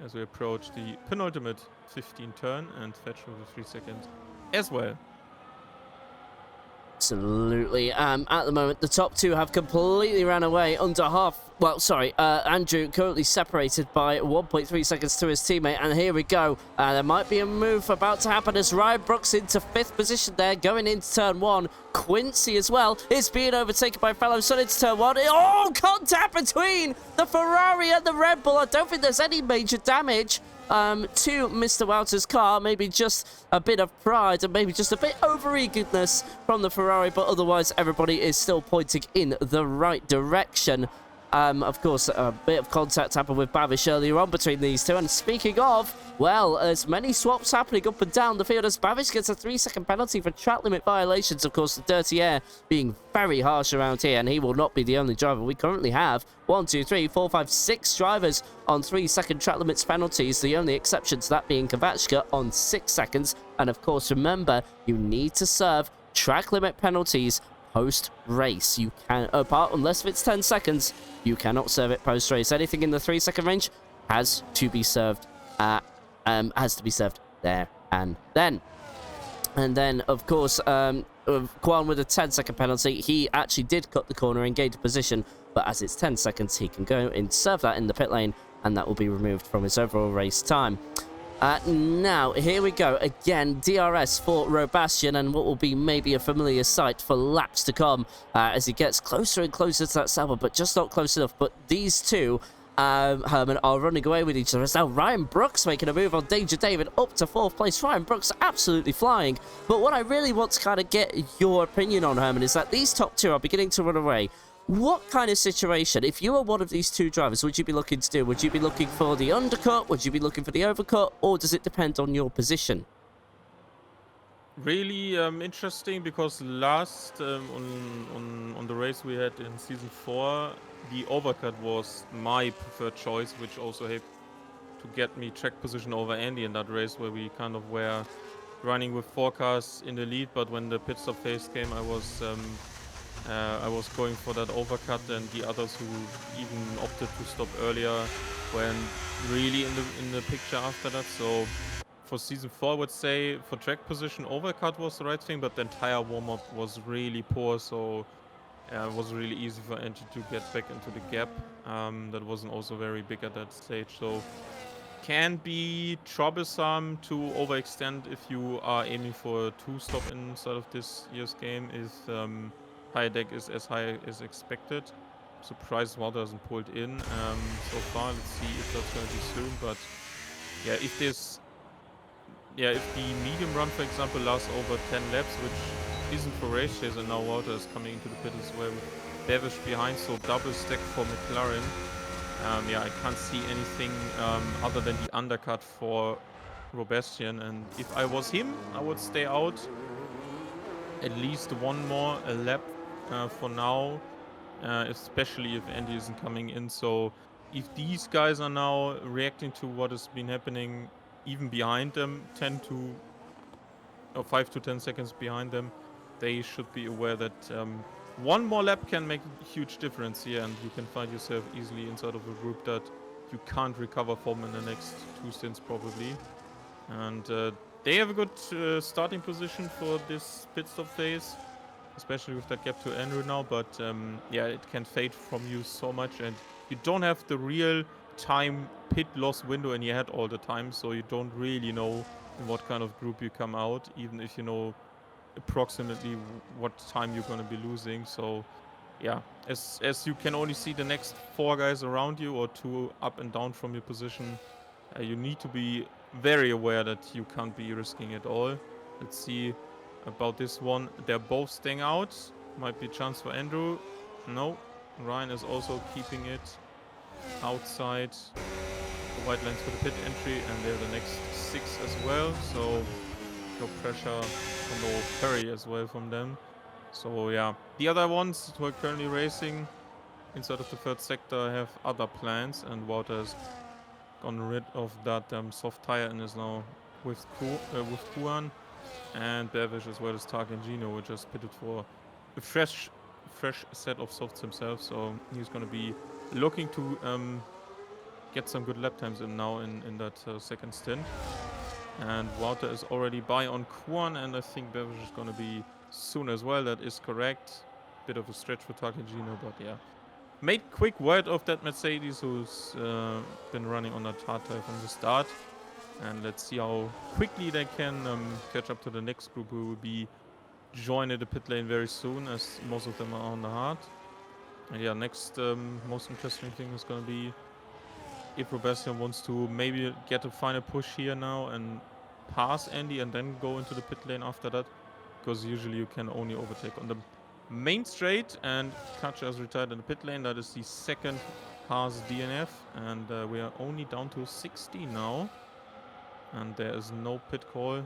as we approach the penultimate 15 turn, and Fetch with a 3 seconds as well. Absolutely. At the moment, the top 2 have completely ran away under half. Well, sorry, Andrew currently separated by 1.3 seconds to his teammate. And here we go. There might be a move about to happen as Ryan Brooks into 5th position there, going into turn 1. Quincy as well is being overtaken by fellow Son into turn 1. Oh, contact between the Ferrari and the Red Bull. I don't think there's any major damage to Mr. Wouter's car. Maybe just a bit of pride and maybe just a bit over-eagerness from the Ferrari, but otherwise everybody is still pointing in the right direction. Of course, a bit of contact happened with Babish earlier on between these two. And speaking of, well, there's many swaps happening up and down the field as Babish gets a 3-second penalty for track limit violations. Of course, the dirty air being very harsh around here, and he will not be the only driver. We currently have 1, 2, 3, 4, 5, 6 drivers on 3-second track limits penalties. The only exception to that being Kavachka on 6 seconds. And of course, remember, you need to serve track limit penalties post-race. You can, apart unless it's 10 seconds, you cannot serve it post-race. Anything in the 3-second range has to be served there and then. And then, of course, Kwan with a 10-second penalty. He actually did cut the corner and gained a position, but as it's 10 seconds, he can go and serve that in the pit lane, and that will be removed from his overall race time. Now, here we go. Again, DRS for Robastian, and what will be maybe a familiar sight for laps to come as he gets closer and closer to that Sauber, but just not close enough. But these two, Herman, are running away with each other. It's now Ryan Brooks making a move on Danger David up to 4th place. Ryan Brooks absolutely flying. But what I really want to kind of get your opinion on, Herman, is that these top 2 are beginning to run away. What kind of situation, if you were one of these 2 drivers, would you be looking to do? Would you be looking for the undercut? Would you be looking for the overcut? Or does it depend on your position? Really interesting, because last on the race we had in season 4, the overcut was my preferred choice, which also helped to get me track position over Andy in that race, where we kind of were running with 4 cars in the lead. But when the pit stop phase came, I was going for that overcut, and the others who even opted to stop earlier weren't really in the picture after that. So for season 4, I would say for track position, overcut was the right thing, but the entire warm-up was really poor, so it was really easy for Angie to get back into the gap. That wasn't also very big at that stage, so can be troublesome to overextend if you are aiming for a 2-stop inside of this year's game, if high deck is as high as expected. Surprised Walter hasn't pulled in so far. Let's see if that's going to be soon. But yeah, if the medium run, for example, lasts over 10 laps, which isn't for race chase, and now Walter is coming into the pit as well with Bevish behind, so double stack for McLaren. Yeah, I can't see anything other than the undercut for Robastian, and if I was him, I would stay out at least one more lap for now, especially if Andy isn't coming in. So if these guys are now reacting to what has been happening even behind them, 5 to 10 seconds behind them, they should be aware that one more lap can make a huge difference here, and you can find yourself easily inside of a group that you can't recover from in the next 2 stints probably. And they have a good starting position for this pit stop phase, especially with that gap to Andrew now, but yeah, it can fade from you so much, and you don't have the real time pit loss window in your head all the time, so you don't really know in what kind of group you come out, even if you know approximately what time you're going to be losing. So yeah, as you can only see the next 4 guys around you or 2 up and down from your position, you need to be very aware that you can't be risking it all. Let's see about this one. They're both staying out. Might be a chance for Andrew. No. Ryan is also keeping it outside the white lines for the pit entry, and they're the next 6 as well. So no pressure, and no hurry as well from them. So yeah, the other ones who are currently racing inside of the 3rd sector have other plans, and Walter has gotten rid of that soft tire and is now with Kuan, and Bevish as well as Tark and Gino, who just pitted for a fresh set of softs himself. So he's going to be looking to get some good lap times in now in that 2nd stint. And Walter is already by on Kuan, and I think Bevish is going to be soon as well. That is correct. Bit of a stretch for Tark and Gino, but yeah. Made quick work of that Mercedes, who's been running on that hard tire from the start. And let's see how quickly they can catch up to the next group, who will be joining the pit lane very soon, as most of them are on the hard. And yeah, next most interesting thing is going to be if Robastian wants to maybe get a final push here now and pass Andy and then go into the pit lane after that, because usually you can only overtake on the main straight, and Kacha is retired in the pit lane. That is the 2nd Haas DNF, and we are only down to 60 now. And there is no pit call,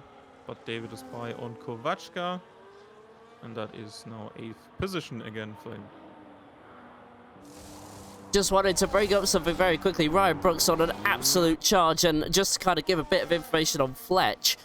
but David is by on Kovachka, and that is now 8th position again for him. Just wanted to bring up something very quickly. Ryan Brooks on an absolute charge, and just to kind of give a bit of information on Fletch,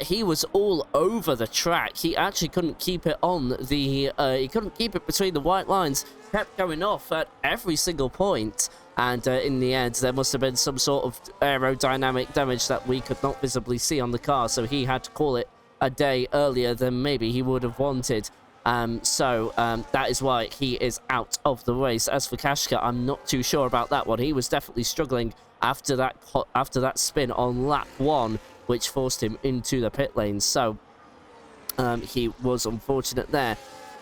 he was all over the track. He actually couldn't keep it on the, he couldn't keep it between the white lines, kept going off at every single point, and in the end there must have been some sort of aerodynamic damage that we could not visibly see on the car, so he had to call it a day earlier than maybe he would have wanted. That is why he is out of the race. As for Kashka, I'm not too sure about that one. He was definitely struggling after that spin on lap 1, which forced him into the pit lane. So he was unfortunate there.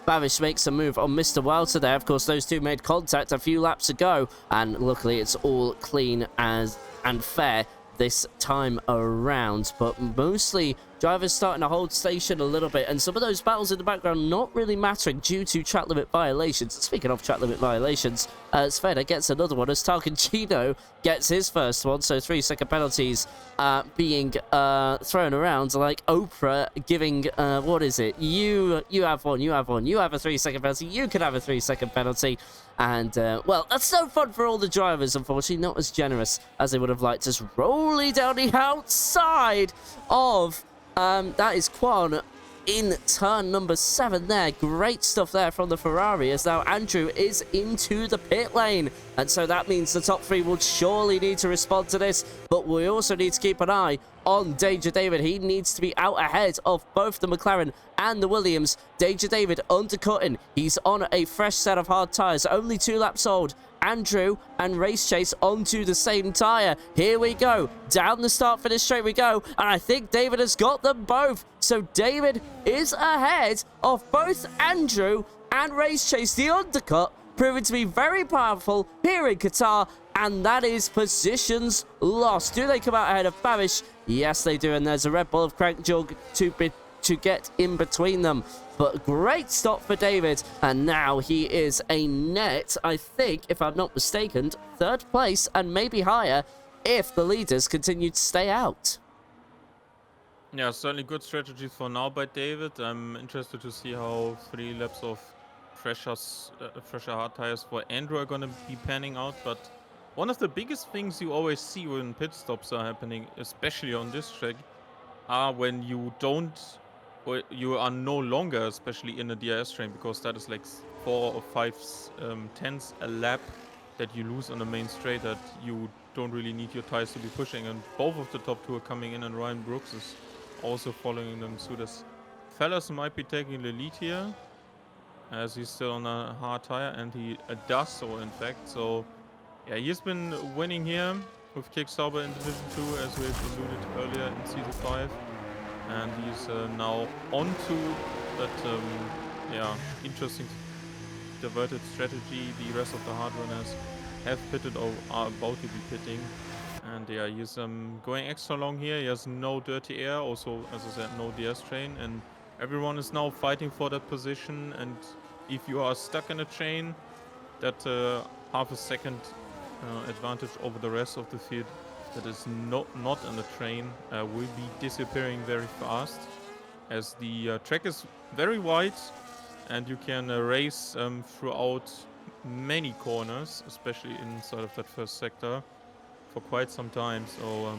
Bavish makes a move on Mr. Welter there. Of course, those two made contact a few laps ago, and luckily it's all clean and fair this time around, but mostly drivers starting to hold station a little bit, and some of those battles in the background not really mattering due to track limit violations. Speaking of track limit violations, Sveda gets another one as Tarkangino gets his first one, so 3-second penalties being thrown around like Oprah giving, what is it? You have one, you have one, you have a 3-second penalty, you can have a 3-second penalty. And, well, that's no fun for all the drivers, unfortunately. Not as generous as they would have liked. Just rolling down the outside of, that is Quan in turn number 7 there. Great stuff there from the Ferrari, as now Andrew is into the pit lane. And so that means the top 3 will surely need to respond to this. But we also need to keep an eye on Danger David. He needs to be out ahead of both the McLaren and the Williams. Danger David undercutting. He's on a fresh set of hard tyres, only 2 laps old. Andrew and Race Chase onto the same tyre. Here we go. Down the start finish straight we go. And I think David has got them both. So David is ahead of both Andrew and Race Chase. The undercut proving to be very powerful here in Qatar. And that is positions lost. Do they come out ahead of Bavish? Yes, they do. And there's a Red Bull of Crankjog to get in between them. But great stop for David, and now he is a net, I think, if I'm not mistaken, 3rd place and maybe higher if the leaders continue to stay out. Yeah, certainly good strategy for now by David. I'm interested to see how 3 laps of fresher hard tires for Andrew are going to be panning out, but One of the biggest things you always see when pit stops are happening, especially on this track, are when you don't, or you are no longer, especially in a DRS train, because that is like 4 or 5 tenths a lap that you lose on the main straight, that you don't really need your tires to be pushing. And both of the top two are coming in, and Ryan Brooks is also following them suit. As Fellas might be taking the lead here, as he's still on a hard tire, and he does so, in fact. So yeah, he's been winning here with Kick Sauber in Division 2, as we have alluded earlier in Season 5. And he's now onto that, yeah, interesting diverted strategy the rest of the hard runners have pitted or are about to be pitting. And yeah, he's going extra long here. He has no dirty air, also, as I said, no DS train. And everyone is now fighting for that position. And if you are stuck in a train, that half a second advantage over the rest of the field that is not in the train will be disappearing very fast, as the track is very wide and you can race throughout many corners, especially inside of that first sector, for quite some time. So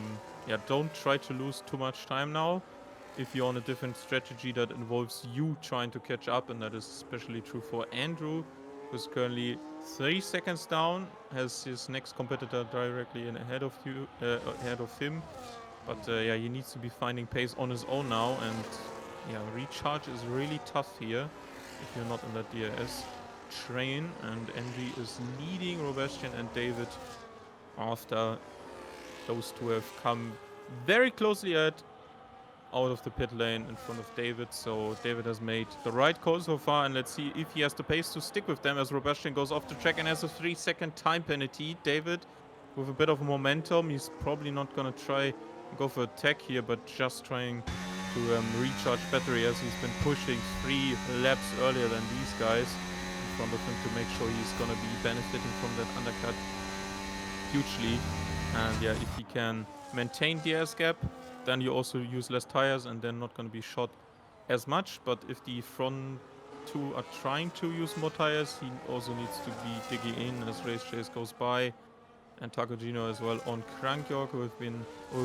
yeah, don't try to lose too much time now if you're on a different strategy that involves you trying to catch up, and that is especially true for Andrew, who's currently 3 seconds down, has his next competitor directly ahead of him. But yeah, he needs to be finding pace on his own now, and yeah, recharge is really tough here if you're not in that DRS train. And NG is leading Robastian and David after those two have come very closely out of the pit lane in front of David. So David has made the right call so far, and let's see if he has the pace to stick with them, as Robastian goes off the track and has a 3-second time penalty. David with a bit of momentum, he's probably not gonna try and go for attack here, but just trying to recharge battery, as he's been pushing 3 laps earlier than these guys in front of him to make sure he's gonna be benefiting from that undercut hugely. And yeah, if he can maintain DRS gap, then you also use less tires and then not going to be shot as much. But if the front two are trying to use more tires, he also needs to be digging in as Race Chase goes by. And Takogino as well on Krankjork, who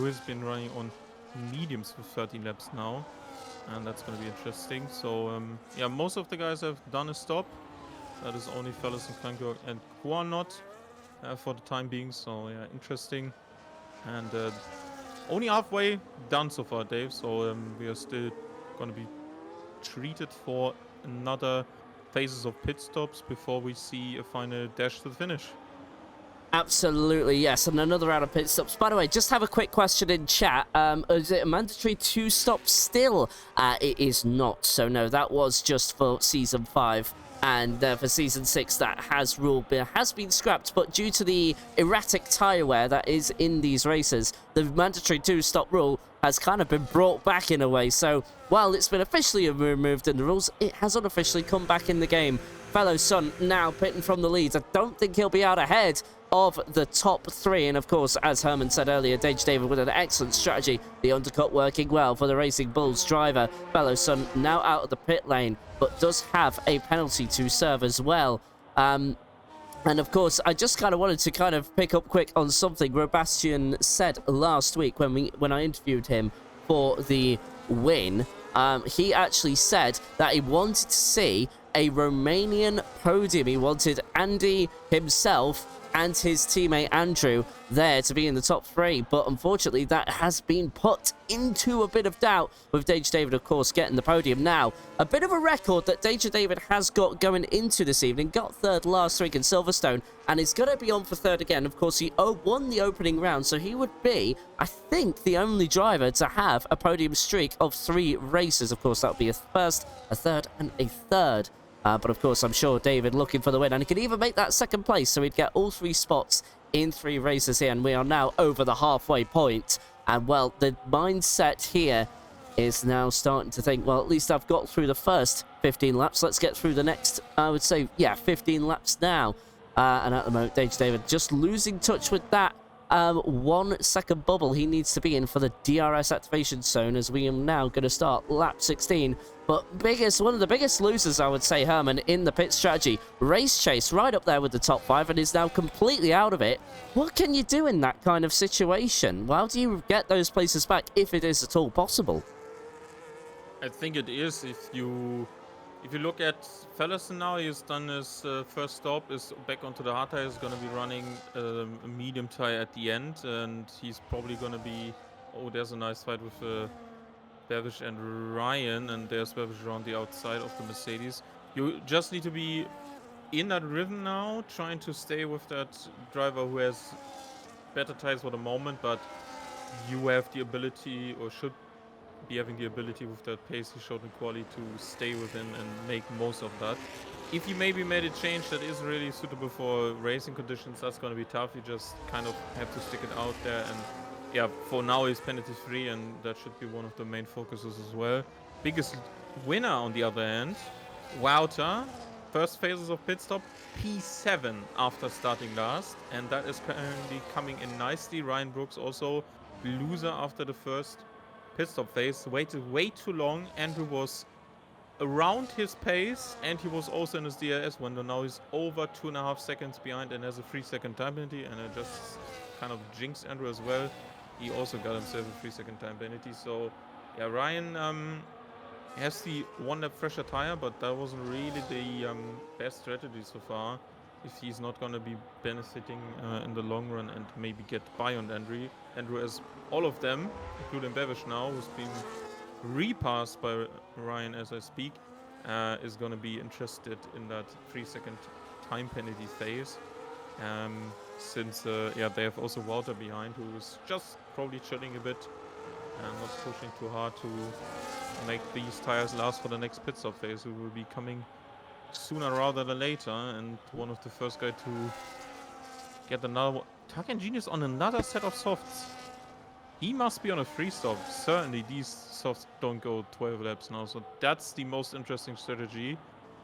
has been running on mediums for 13 laps now. And that's going to be interesting. So yeah, most of the guys have done a stop. That is only Fellas and Krankjork and Juan not for the time being. So yeah, interesting. And only halfway done so far, Dave. So we are still going to be treated for another phases of pit stops before we see a final dash to the finish. Absolutely, yes, and another round of pit stops. By the way, just have a quick question in chat. Is it a mandatory 2-stop still? It is not. So no, that was just for Season 5. And for Season 6, that has been scrapped, but due to the erratic tyre wear that is in these races, the mandatory 2-stop rule has kind of been brought back in a way. So while it's been officially removed in the rules, it has unofficially come back in the game. Fellow Sun now pitting from the lead. I don't think he'll be out ahead of the top 3. And of course, as Herman said earlier, Dage David with an excellent strategy. The undercut working well for the Racing Bulls driver. Fellow Sun now out of the pit lane, but does have a penalty to serve as well. And of course, I just kind of wanted to kind of pick up quick on something Robastian said last week when I interviewed him for the win. He actually said that he wanted to see a Romanian podium. He wanted Andy himself and his teammate Andrew there to be in the top 3, but unfortunately that has been put into a bit of doubt, with Dage David of course getting the podium. Now, a bit of a record that Dage David has got going into this evening. Got 3rd last week in Silverstone and is going to be on for 3rd again. Of course, he won the opening round, so he would be, I think, the only driver to have a podium streak of 3 races. Of course, that would be a 1st, a 3rd and a 3rd. But of course, I'm sure David looking for the win, and he could even make that 2nd place, so he'd get all 3 spots in 3 races here, and we are now over the halfway point. And well, the mindset here is now starting to think, well, at least I've got through the first 15 laps. Let's get through the next, I would say, yeah, 15 laps now. And at the moment, Dage David just losing touch with that 1 second bubble he needs to be in for the DRS activation zone, as we are now going to start lap 16. But one of the biggest losers, I would say, Herman, in the pit strategy. Race Chase right up there with the top 5 and is now completely out of it. What can you do in that kind of situation? How do you get those places back, if it is at all possible? I think it is. If you look at Fellison now, he's done his first stop, is back onto the hard tire, is going to be running a medium tire at the end, and he's probably going to be... Oh, there's a nice fight with Bevish and Ryan, and there's Bevish around the outside of the Mercedes. You just need to be in that rhythm now, trying to stay with that driver who has better tires for the moment, but you have the ability, or should be having the ability with that pace he showed in quali, to stay within and make most of that. If you maybe made a change that is really suitable for racing conditions, that's going to be tough. You just kind of have to stick it out there, and yeah, for now he's penalty free, and that should be one of the main focuses as well. Biggest winner on the other hand, Wouter, first phases of pit stop, P7 after starting last, and that is currently coming in nicely. Ryan Brooks also loser after the first pit stop phase, waited way too long. Andrew was around his pace, and he was also in his DRS window. Now he's over 2.5 seconds behind and has a 3-second time penalty, and it just kind of jinxed Andrew as well. He also got himself a 3-second time penalty. So yeah, Ryan has the 1-lap fresher tire, but that wasn't really the best strategy so far, if he's not going to be benefiting in the long run and maybe get by on Andrew. Andrew, as all of them, including Bevish now, who's been repassed by Ryan as I speak, is going to be interested in that 3-second time penalty phase. Since yeah, they have also Walter behind, who is just probably chilling a bit and not pushing too hard to make these tires last for the next pit stop phase, who will be coming sooner rather than later, and one of the first guy to get another Tarkan Genius on another set of softs. He must be on a free stop. Certainly these softs don't go 12 laps now, so that's the most interesting strategy.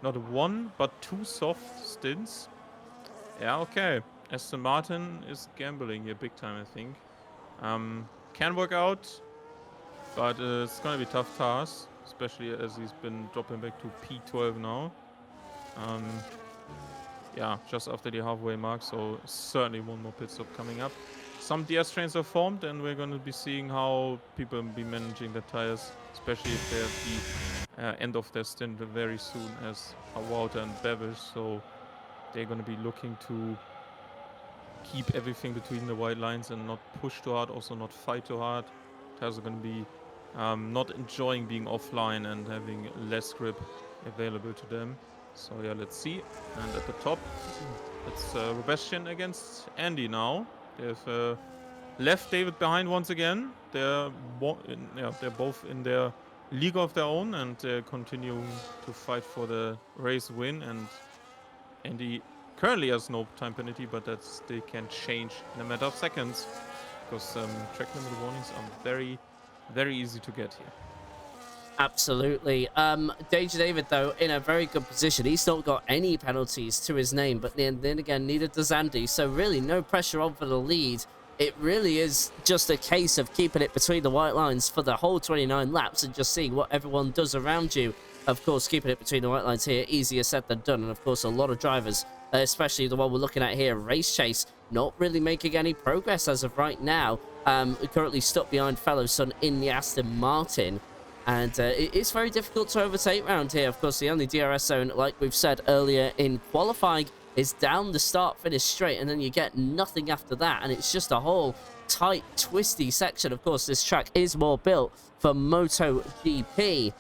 Not 1 but 2 soft stints. Yeah, okay. Aston Martin is gambling here big time, I think. Can work out, but it's gonna be a tough task, especially as he's been dropping back to P12 now. Yeah, just after the halfway mark, so certainly one more pit stop coming up. Some DS trains are formed, and we're going to be seeing how people will be managing the tires, especially if they're at the end of their stint very soon, as Wouter and Bevish. So they're going to be looking to keep everything between the white lines and not push too hard, also not fight too hard. Tires are going to be not enjoying being offline and having less grip available to them. So yeah, let's see. And at the top, it's Sebastian against Andy now. They've left David behind once again. They're both in their league of their own, and they're continuing to fight for the race win. And Andy currently has no time penalty, but they can change in a matter of seconds, because track limit warnings are very, very easy to get here. Absolutely. Danger David, though, in a very good position. He's not got any penalties to his name, but then again, neither does Andy. So really, no pressure on for the lead. It really is just a case of keeping it between the white lines for the whole 29 laps and just seeing what everyone does around you. Of course, keeping it between the white lines here, easier said than done. And of course, a lot of drivers, especially the one we're looking at here, Race Chase, not really making any progress as of right now. Currently stuck behind fellow son in the Aston Martin. And it is very difficult to overtake round here. Of course, the only DRS zone, like we've said earlier in qualifying, is down the start-finish straight, and then you get nothing after that. And it's just a whole tight, twisty section. Of course, this track is more built for MotoGP.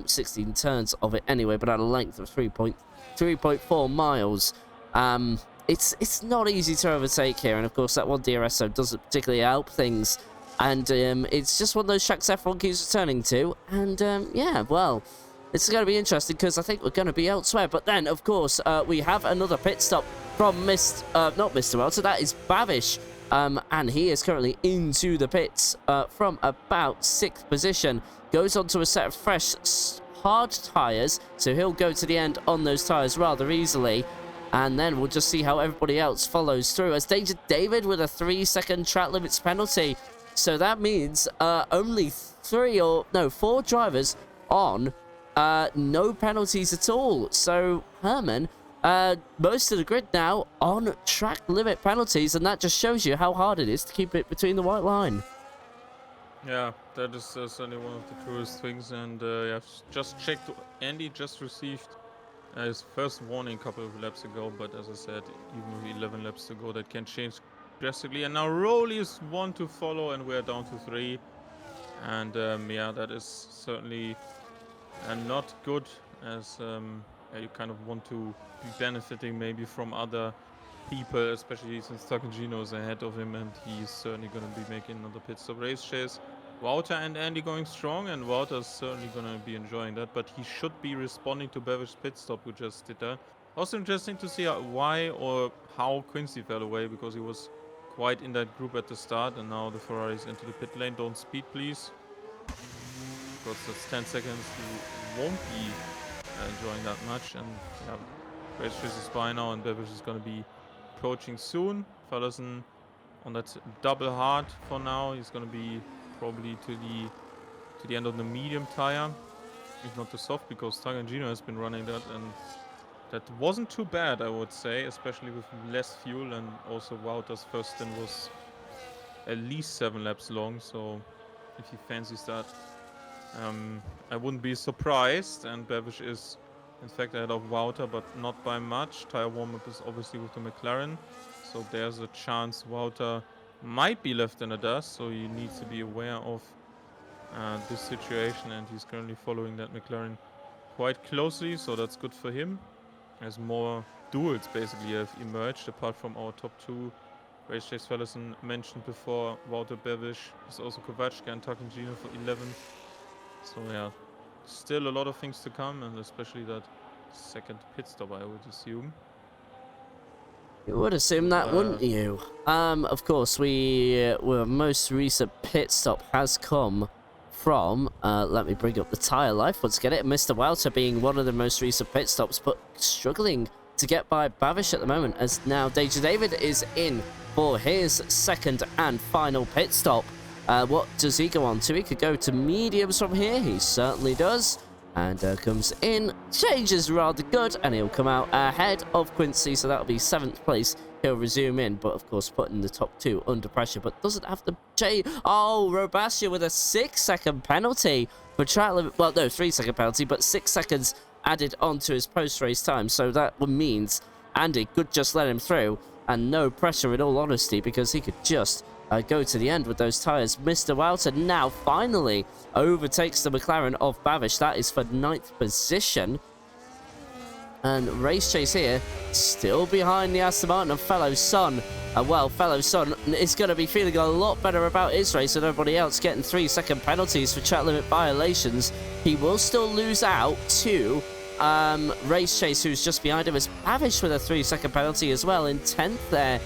16 turns of it anyway, but at a length of 3.4 miles. It's not easy to overtake here, and of course, that one DRS zone doesn't particularly help things. And it's just one of those tracks F1 keeps returning to. And yeah, well, it's going to be interesting because I think we're going to be elsewhere. But then, of course, we have another pit stop from not Mr. Welter, that is Bavish. And he is currently into the pits from about 6th position. Goes onto a set of fresh, hard tyres. So he'll go to the end on those tyres rather easily. And then we'll just see how everybody else follows through. As Danger David with a 3-second track limits penalty. So that means only 4 drivers on no penalties at all. So Herman, most of the grid now on track limit penalties, and that just shows you how hard it is to keep it between the white line. Yeah, that is certainly one of the truest things. And yeah, I've just checked. Andy just received his first warning a couple of laps ago, but as I said, even with 11 laps to go, that can change drastically. And now Rowley is 1 to follow, and we're down to 3. And yeah, that is certainly not good, as yeah, you kind of want to be benefiting maybe from other people, especially since Takagino is ahead of him, and he's certainly going to be making another pit stop. Race chase. Wouter and Andy going strong, and Wouter's certainly going to be enjoying that, but he should be responding to Bevish's pit stop, who just did that. Also interesting to see why or how Quincy fell away, because he was quite in that group at the start, and now the Ferrari's into the pit lane. Don't speed, please, because that's 10 seconds you won't be enjoying that much. And yeah, race chase is by now, and Bevish is going to be approaching soon. Ferguson on that double hard for now. He's going to be probably to the end of the medium tire, if not the soft, because Tarantino has been running that, and that wasn't too bad, I would say, especially with less fuel. And also Wouter's first stint was at least 7 laps long, so if he fancies that, I wouldn't be surprised. And Bevish is in fact ahead of Wouter, but not by much. Tire warm-up is obviously with the McLaren, so there's a chance Wouter might be left in the dust, so he needs to be aware of this situation, and he's currently following that McLaren quite closely, so that's good for him, as more duels basically have emerged apart from our top 2. Race Chase Fellison mentioned before, Wouter, Bevish, there's also Kovachka and Takagino for 11. So yeah, still a lot of things to come, and especially that second pit stop, I would assume. You would assume that, wouldn't you? Of course, our most recent pit stop has come from, let me bring up the tyre life once again. Mr. Wouter being one of the most recent pit stops, but struggling to get by Bavish at the moment, as now Danger David is in for his second and final pit stop. What does he go on to? He could go to mediums from here. He certainly does. And comes in, changes rather good, and he'll come out ahead of Quincy, so that'll be 7th place. He'll resume in, but of course putting the top 2 under pressure, but doesn't have the Oh, Robastia with a 6-second penalty for track limit. Well, no, 3-second penalty, but 6 seconds added onto his post-race time, so that means Andy could just let him through, and no pressure in all honesty, because he could just go to the end with those tyres. Mr. Wouter now finally overtakes the McLaren of Bavish. That is for 9th position. And Race Chase here, still behind the Aston Martin of Fellow Son. Fellow Son is going to be feeling a lot better about his race than everybody else, getting 3-second penalties for track limit violations. He will still lose out to Race Chase, who's just behind him, as Bavish with a 3-second penalty as well in 10th there.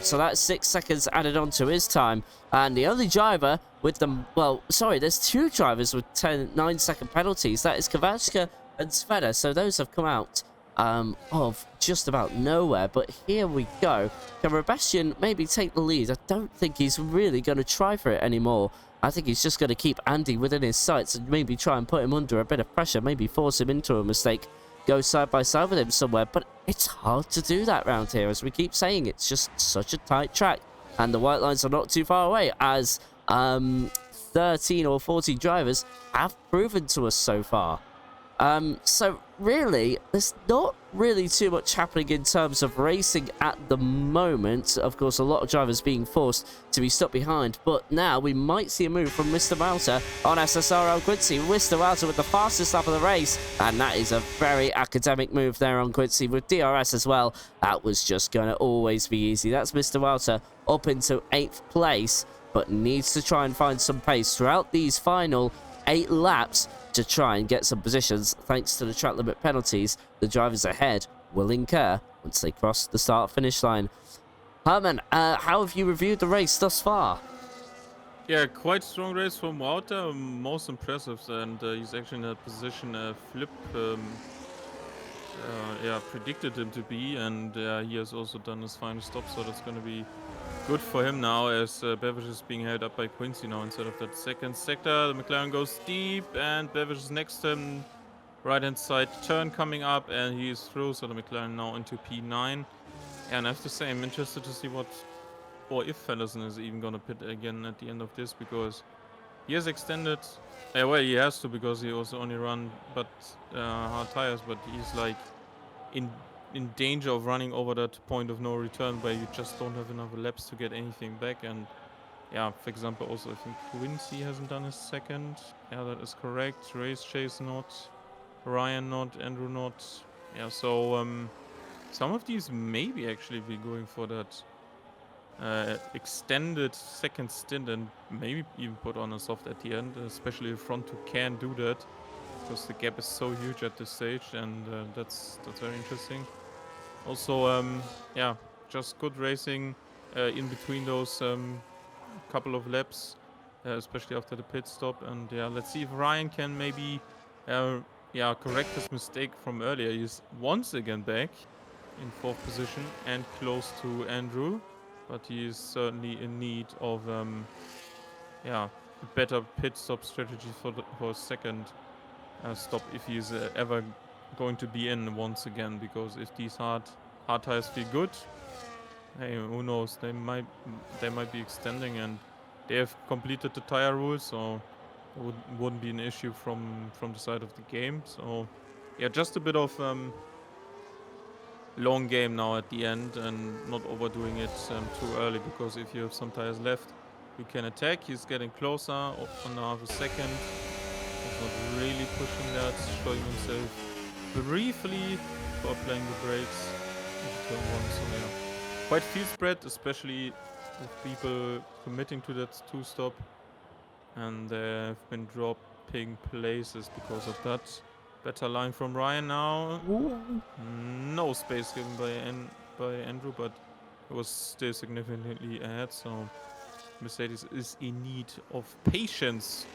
So that's 6 seconds added on to his time. And the only driver with them, there's 2 drivers with 9-second penalties. That is Kovachka and Sveda. So those have come out of just about nowhere. But here we go. Can Robastian maybe take the lead? I don't think he's really going to try for it anymore. I think he's just going to keep Andy within his sights and maybe try and put him under a bit of pressure. Maybe force him into a mistake. Go side by side with him somewhere, but it's hard to do that round here, as we keep saying. It's just such a tight track, and the white lines are not too far away, as 13 or 14 drivers have proven to us so far. So really, there's not really too much happening in terms of racing at the moment. Of course, a lot of drivers being forced to be stuck behind, but now we might see a move from Mr. Wouter on SSRL Quincy. Mr. Wouter with the fastest lap of the race, and that is a very academic move there on Quincy with DRS as well. That was just going to always be easy. That's Mr. Wouter up into 8th place, but needs to try and find some pace throughout these final 8 laps to try and get some positions. Thanks to the track limit penalties, the drivers ahead will incur once they cross the start-finish line. Herman, how have you reviewed the race thus far? Yeah, quite strong race from Wouter, most impressive, and he's actually in a position flip yeah, predicted him to be, and he has also done his final stop, so that's going to be good for him now, as Beveridge is being held up by Quincy now instead of that second sector. The McLaren goes deep, and Beveridge is next to him. Right-hand side turn coming up, and he is through, so the McLaren now into P9. And I have to say, I'm interested to see what, or if Fellison is even going to pit again at the end of this, because he has extended. Well, he has to, because he also only run hard tires, but he's like in danger of running over that point of no return where you just don't have enough laps to get anything back. And yeah, for example, also I think Quincy hasn't done his second. Yeah, that is correct. Race Chase not, Ryan not, Andrew not. Yeah, so some of these maybe actually be going for that extended second stint, and maybe even put on a soft at the end, especially if front two can do that, because the gap is so huge at this stage, and that's very interesting. Also, yeah, just good racing in between those couple of laps, especially after the pit stop. And yeah, let's see if Ryan can maybe correct his mistake from earlier. He's once again back in 4th position and close to Andrew, but he is certainly in need of a better pit stop strategy for a second stop if he's ever going to be in once again, because if these hard tires feel good, hey, who knows, they might be extending, and they have completed the tire rules, so it wouldn't be an issue from the side of the game. So yeah, just a bit of long game now at the end, and not overdoing it too early, because if you have some tires left, you can attack. He's getting closer on half a second. He's not really pushing that, showing himself briefly for playing the brakes into turn 1. So yeah, quite field spread, especially with people committing to that 2-stop, and they've been dropping places because of that. Better line from Ryan now. Ooh. No space given by Andrew, but it was still significantly ahead. So Mercedes is in need of patience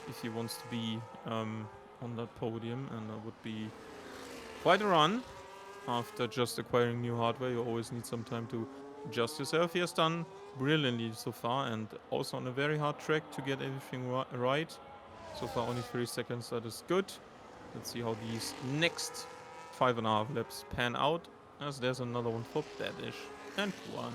if he wants to be on that podium, and that would be quite a run. After just acquiring new hardware, you always need some time to adjust yourself. He has done brilliantly so far, and also on a very hard track to get everything right. So far only 3 seconds, that is good. Let's see how these next 5.5 laps pan out, as there's another one for Babish and Quan.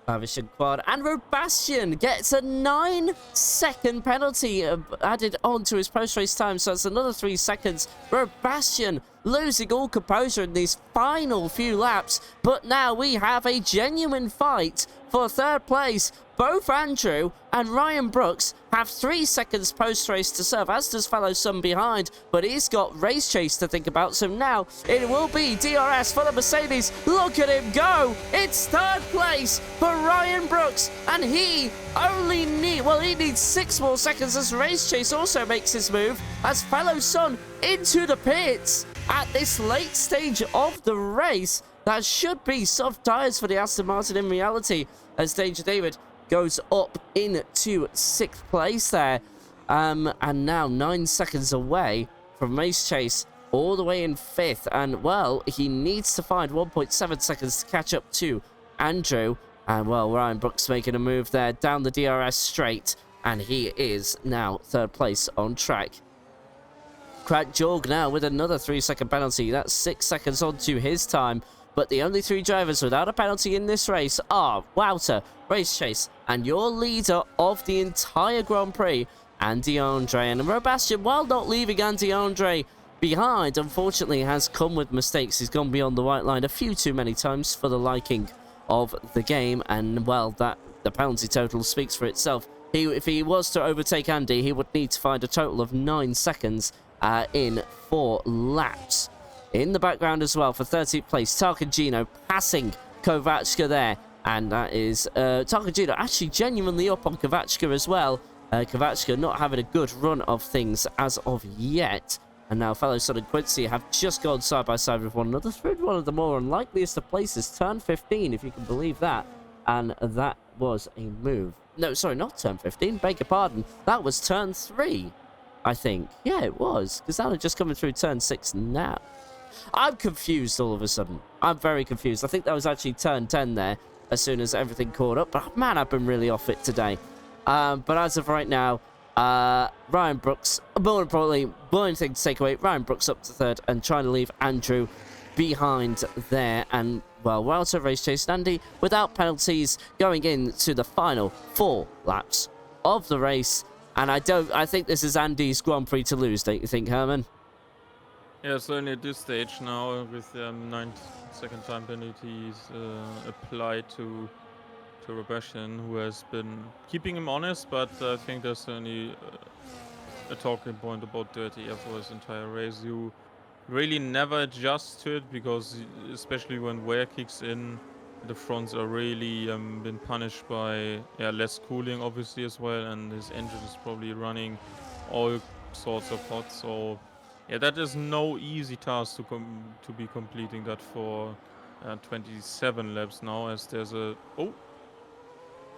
Babish and Quan. And Robastian gets a 9-second penalty added on to his post-race time, so that's another 3 seconds. Robastian losing all composure in these final few laps, but now we have a genuine fight for 3rd place. Both Andrew and Ryan Brooks have 3 seconds post-race to serve, as does fellow Sun behind, but he's got Race Chase to think about, so now it will be DRS for the Mercedes. Look at him go! It's 3rd place for Ryan Brooks, and he only needs 6 more seconds as Race Chase also makes his move, as fellow Sun into the pits at this late stage of the race. That should be soft tyres for the Aston Martin in reality, as Danger David goes up into 6th place there. And now 9 seconds away from Race Chase, all the way in 5th. And, well, he needs to find 1.7 seconds to catch up to Andrew. And, well, Ryan Brooks making a move there down the DRS straight. And he is now 3rd place on track. Crack Jorg now with another 3-second penalty. That's 6 seconds onto his time. But the only 3 drivers without a penalty in this race are Wouter, Race Chase, and your leader of the entire Grand Prix, Andy Andre. And Robastian, while not leaving Andy Andre behind, unfortunately has come with mistakes. He's gone beyond the white line a few too many times for the liking of the game. And, well, the penalty total speaks for itself. If he was to overtake Andy, he would need to find a total of 9 seconds in 4 laps. In the background as well for 13th place, Tarkagino passing Kovachka there. And that is Tarkagino actually genuinely up on Kovachka as well. Kovachka not having a good run of things as of yet. And now fellow Sun and Quincy have just gone side by side with one another through one of the more unlikeliest of places, turn 15, if you can believe that. And that was a move. No, sorry, not turn 15, beg your pardon. That was turn 3, I think. Yeah, it was, because that had just coming through turn 6 now. I'm confused all of a sudden. I'm very confused. I think that was actually turn 10 there as soon as everything caught up. But man, I've been really off it today. But as of right now, Ryan Brooks, more importantly, one thing to take away, Ryan Brooks up to third and trying to leave Andrew behind there. And, well, we're also race chasing Andy without penalties going into the final 4 laps of the race. And I think this is Andy's Grand Prix to lose, don't you think, Herman? Yeah, certainly at this stage now, with 9-second time penalties applied to Sebastian, who has been keeping him honest, but I think there's certainly a talking point about dirty air for his entire race. You really never adjust to it, because especially when wear kicks in, the fronts are really been punished by less cooling, obviously, as well, and his engine is probably running all sorts of hot. So yeah, that is no easy task to be completing that for 27 laps now, as there's a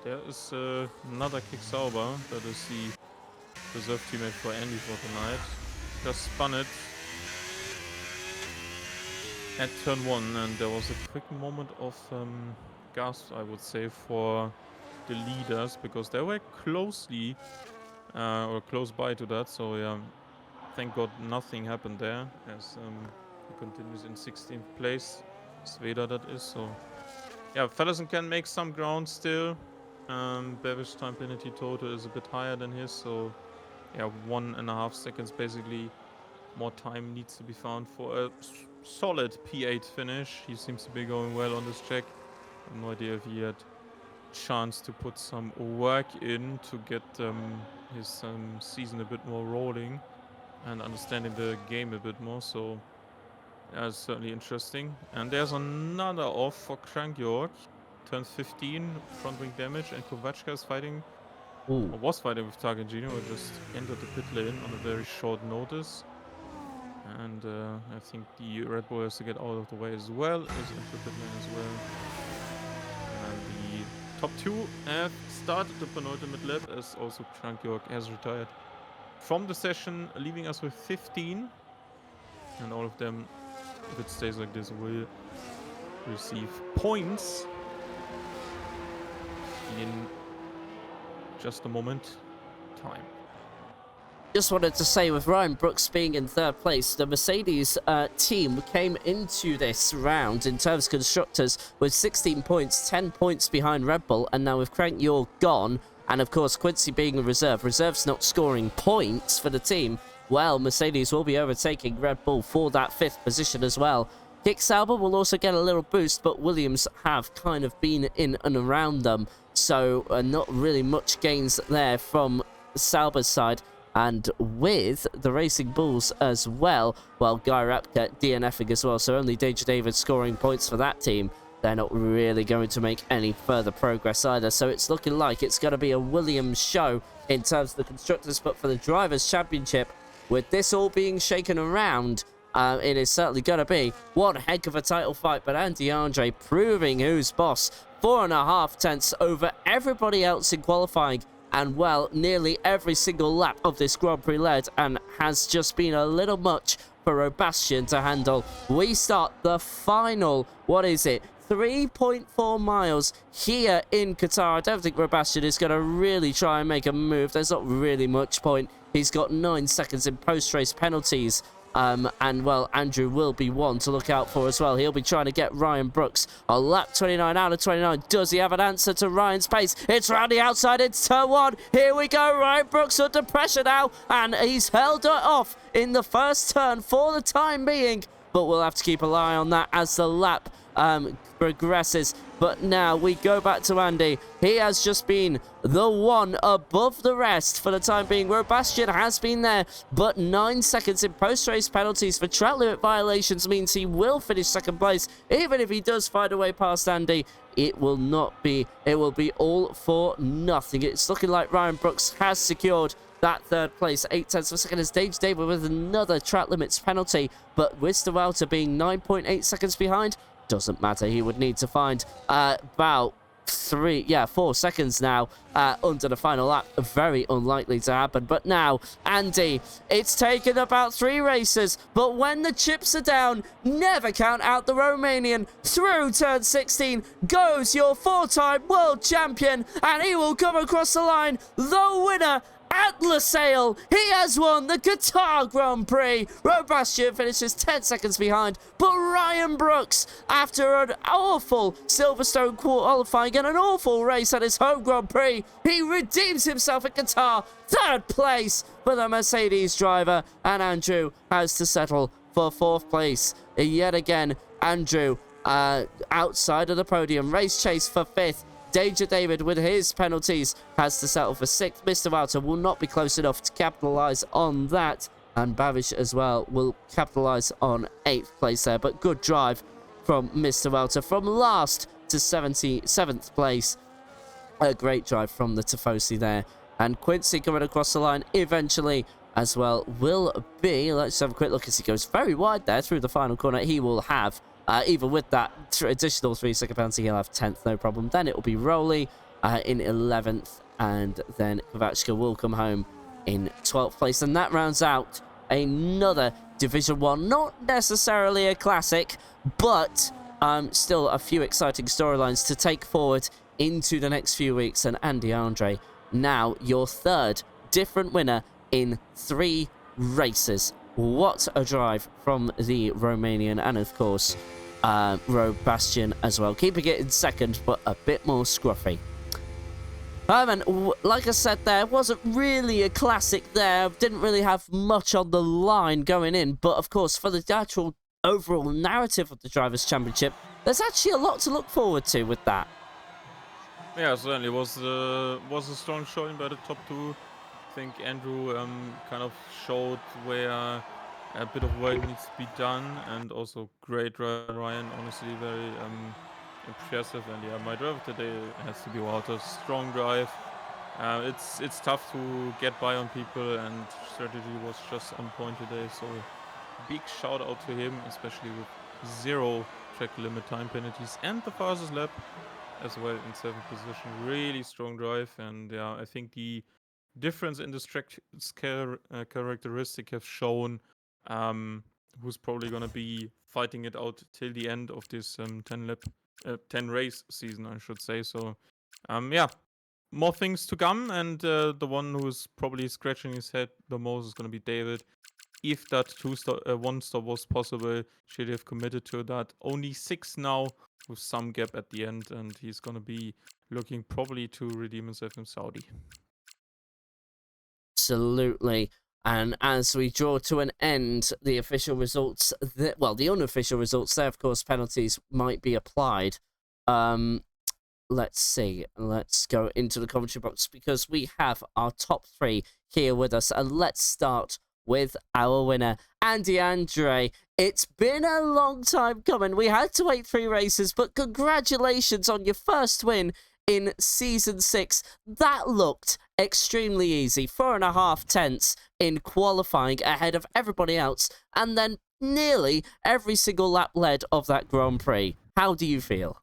there is another kick Sauber. That is the reserve teammate for Andy for tonight. Just spun it at turn 1, and there was a quick moment of gasp, I would say, for the leaders, because they were closely or close by to that. So yeah, thank God nothing happened there, as he continues in 16th place. Sveda, that is. So yeah, Feddersen can make some ground still. Bevish time penalty total is a bit higher than his, so yeah, 1.5 seconds basically more time needs to be found for a solid P8 finish. He seems to be going well on this check. I have no idea if he had chance to put some work in to get his season a bit more rolling and understanding the game a bit more. So yeah, it's certainly interesting. And there's another off for Krankjorg. Turns 15, front wing damage, and Kovachka is fighting, or was fighting with Targentino, who just entered the pit lane on a very short notice. And I think the Red Bull has to get out of the way as well, is into the pit lane as well. And the top 2 have started the penultimate lap, as also Krankjorg has retired from the session, leaving us with 15. And all of them, if it stays like this, will receive points in just a moment time. Just wanted to say, with Ryan Brooks being in third place, the Mercedes team came into this round in terms of constructors with 16 points, 10 points behind Red Bull, and now with Krankjorg gone, and of course Quincy being a reserve's not scoring points for the team, well, Mercedes will be overtaking Red Bull for that 5th position as well. Kick Sauber will also get a little boost, but Williams have kind of been in and around them, so not really much gains there from Sauber's side. And with the Racing Bulls as well, well, Guy Rapke DNFing as well, so only Danger David scoring points for that team. They're not really going to make any further progress either, so it's looking like it's going to be a Williams show in terms of the constructors. But for the Drivers' Championship, with this all being shaken around, it is certainly going to be one heck of a title fight. But Andy Andre proving who's boss, 4.5 tenths over everybody else in qualifying, and well, nearly every single lap of this Grand Prix led, and has just been a little much for Robastian to handle. We start the final, what is it, 3.4 miles here in Qatar. I don't think Robastian is going to really try and make a move. There's not really much point. He's got 9 seconds in post-race penalties. And well, Andrew will be one to look out for as well. He'll be trying to get Ryan Brooks on lap 29 out of 29. Does he have an answer to Ryan's pace? It's around the outside. It's turn 1. Here we go. Ryan Brooks under pressure now, and he's held it off in the first turn for the time being. But we'll have to keep an eye on that as the lap progresses. But now we go back to Andy. He has just been the one above the rest for the time being. Robastian has been there, but 9 seconds in post-race penalties for track limit violations means he will finish second place. Even if he does find a way past Andy, it will be all for nothing. It's looking like Ryan Brooks has secured that third place. 8 tenths of a second as David David with another track limits penalty, but with Stewalter being 9.8 seconds behind, doesn't matter. He would need to find about 4 seconds now under the final lap. Very unlikely to happen. But now, Andy, it's taken about 3 races, but when the chips are down, never count out the Romanian. Through turn 16 goes your 4-time world champion, and he will come across the line, the winner at Lusail. He has won the Qatar Grand Prix. Robastian finishes 10 seconds behind, but Ryan Brooks, after an awful Silverstone qualifying and an awful race at his home Grand Prix, he redeems himself at Qatar. 3rd place for the Mercedes driver, and Andrew has to settle for 4th place. Yet again, Andrew outside of the podium. Race chase for 5th. Danger David, with his penalties, has to settle for 6th. Mr. Walter will not be close enough to capitalise on that. And Babish as well will capitalise on 8th place there. But good drive from Mr. Walter. From last to 77th place. A great drive from the Tifosi there. And Quincy coming across the line eventually as well will be... Let's have a quick look as he goes very wide there through the final corner. He will have... even with that additional 3-second penalty, he'll have 10th, no problem. Then it will be Rowley in 11th, and then Kovachka will come home in 12th place. And that rounds out another Division 1. Not necessarily a classic, but still a few exciting storylines to take forward into the next few weeks. And Andy Andre, now your 3rd different winner in 3 races. What a drive from the Romanian, and of course Robastian as well, keeping it in 2nd, but a bit more scruffy. Like I said, there wasn't really a classic there. Didn't really have much on the line going in, but of course for the actual overall narrative of the Drivers' Championship, there's actually a lot to look forward to with that. Yeah, certainly was a strong showing by the top 2. I think Andrew kind of showed where a bit of work needs to be done, and also great driver Ryan, honestly very impressive. And yeah, my driver today has to be Walter's strong drive. It's tough to get by on people, and strategy was just on point today, so big shout out to him, especially with 0 track limit time penalties and the fastest lap as well in 7th position. Really strong drive, and yeah, I think the difference in this track characteristic have shown who's probably gonna be fighting it out till the end of this 10 race season, I should say. So yeah, more things to come, and the one who's probably scratching his head the most is gonna be David. If that 1 stop was possible, should have committed to that. Only 6 now, with some gap at the end, and he's gonna be looking probably to redeem himself in Saudi. Absolutely. And as we draw to an end, the official results, the unofficial results there, of course, penalties might be applied. Let's see. Let's go into the commentary box, because we have our top 3 here with us. And let's start with our winner, Andy Andre. It's been a long time coming. We had to wait 3 races, but congratulations on your first win in Season 6. That looked extremely easy. 4.5 tenths in qualifying ahead of everybody else, and then nearly every single lap led of that Grand Prix. How do you feel?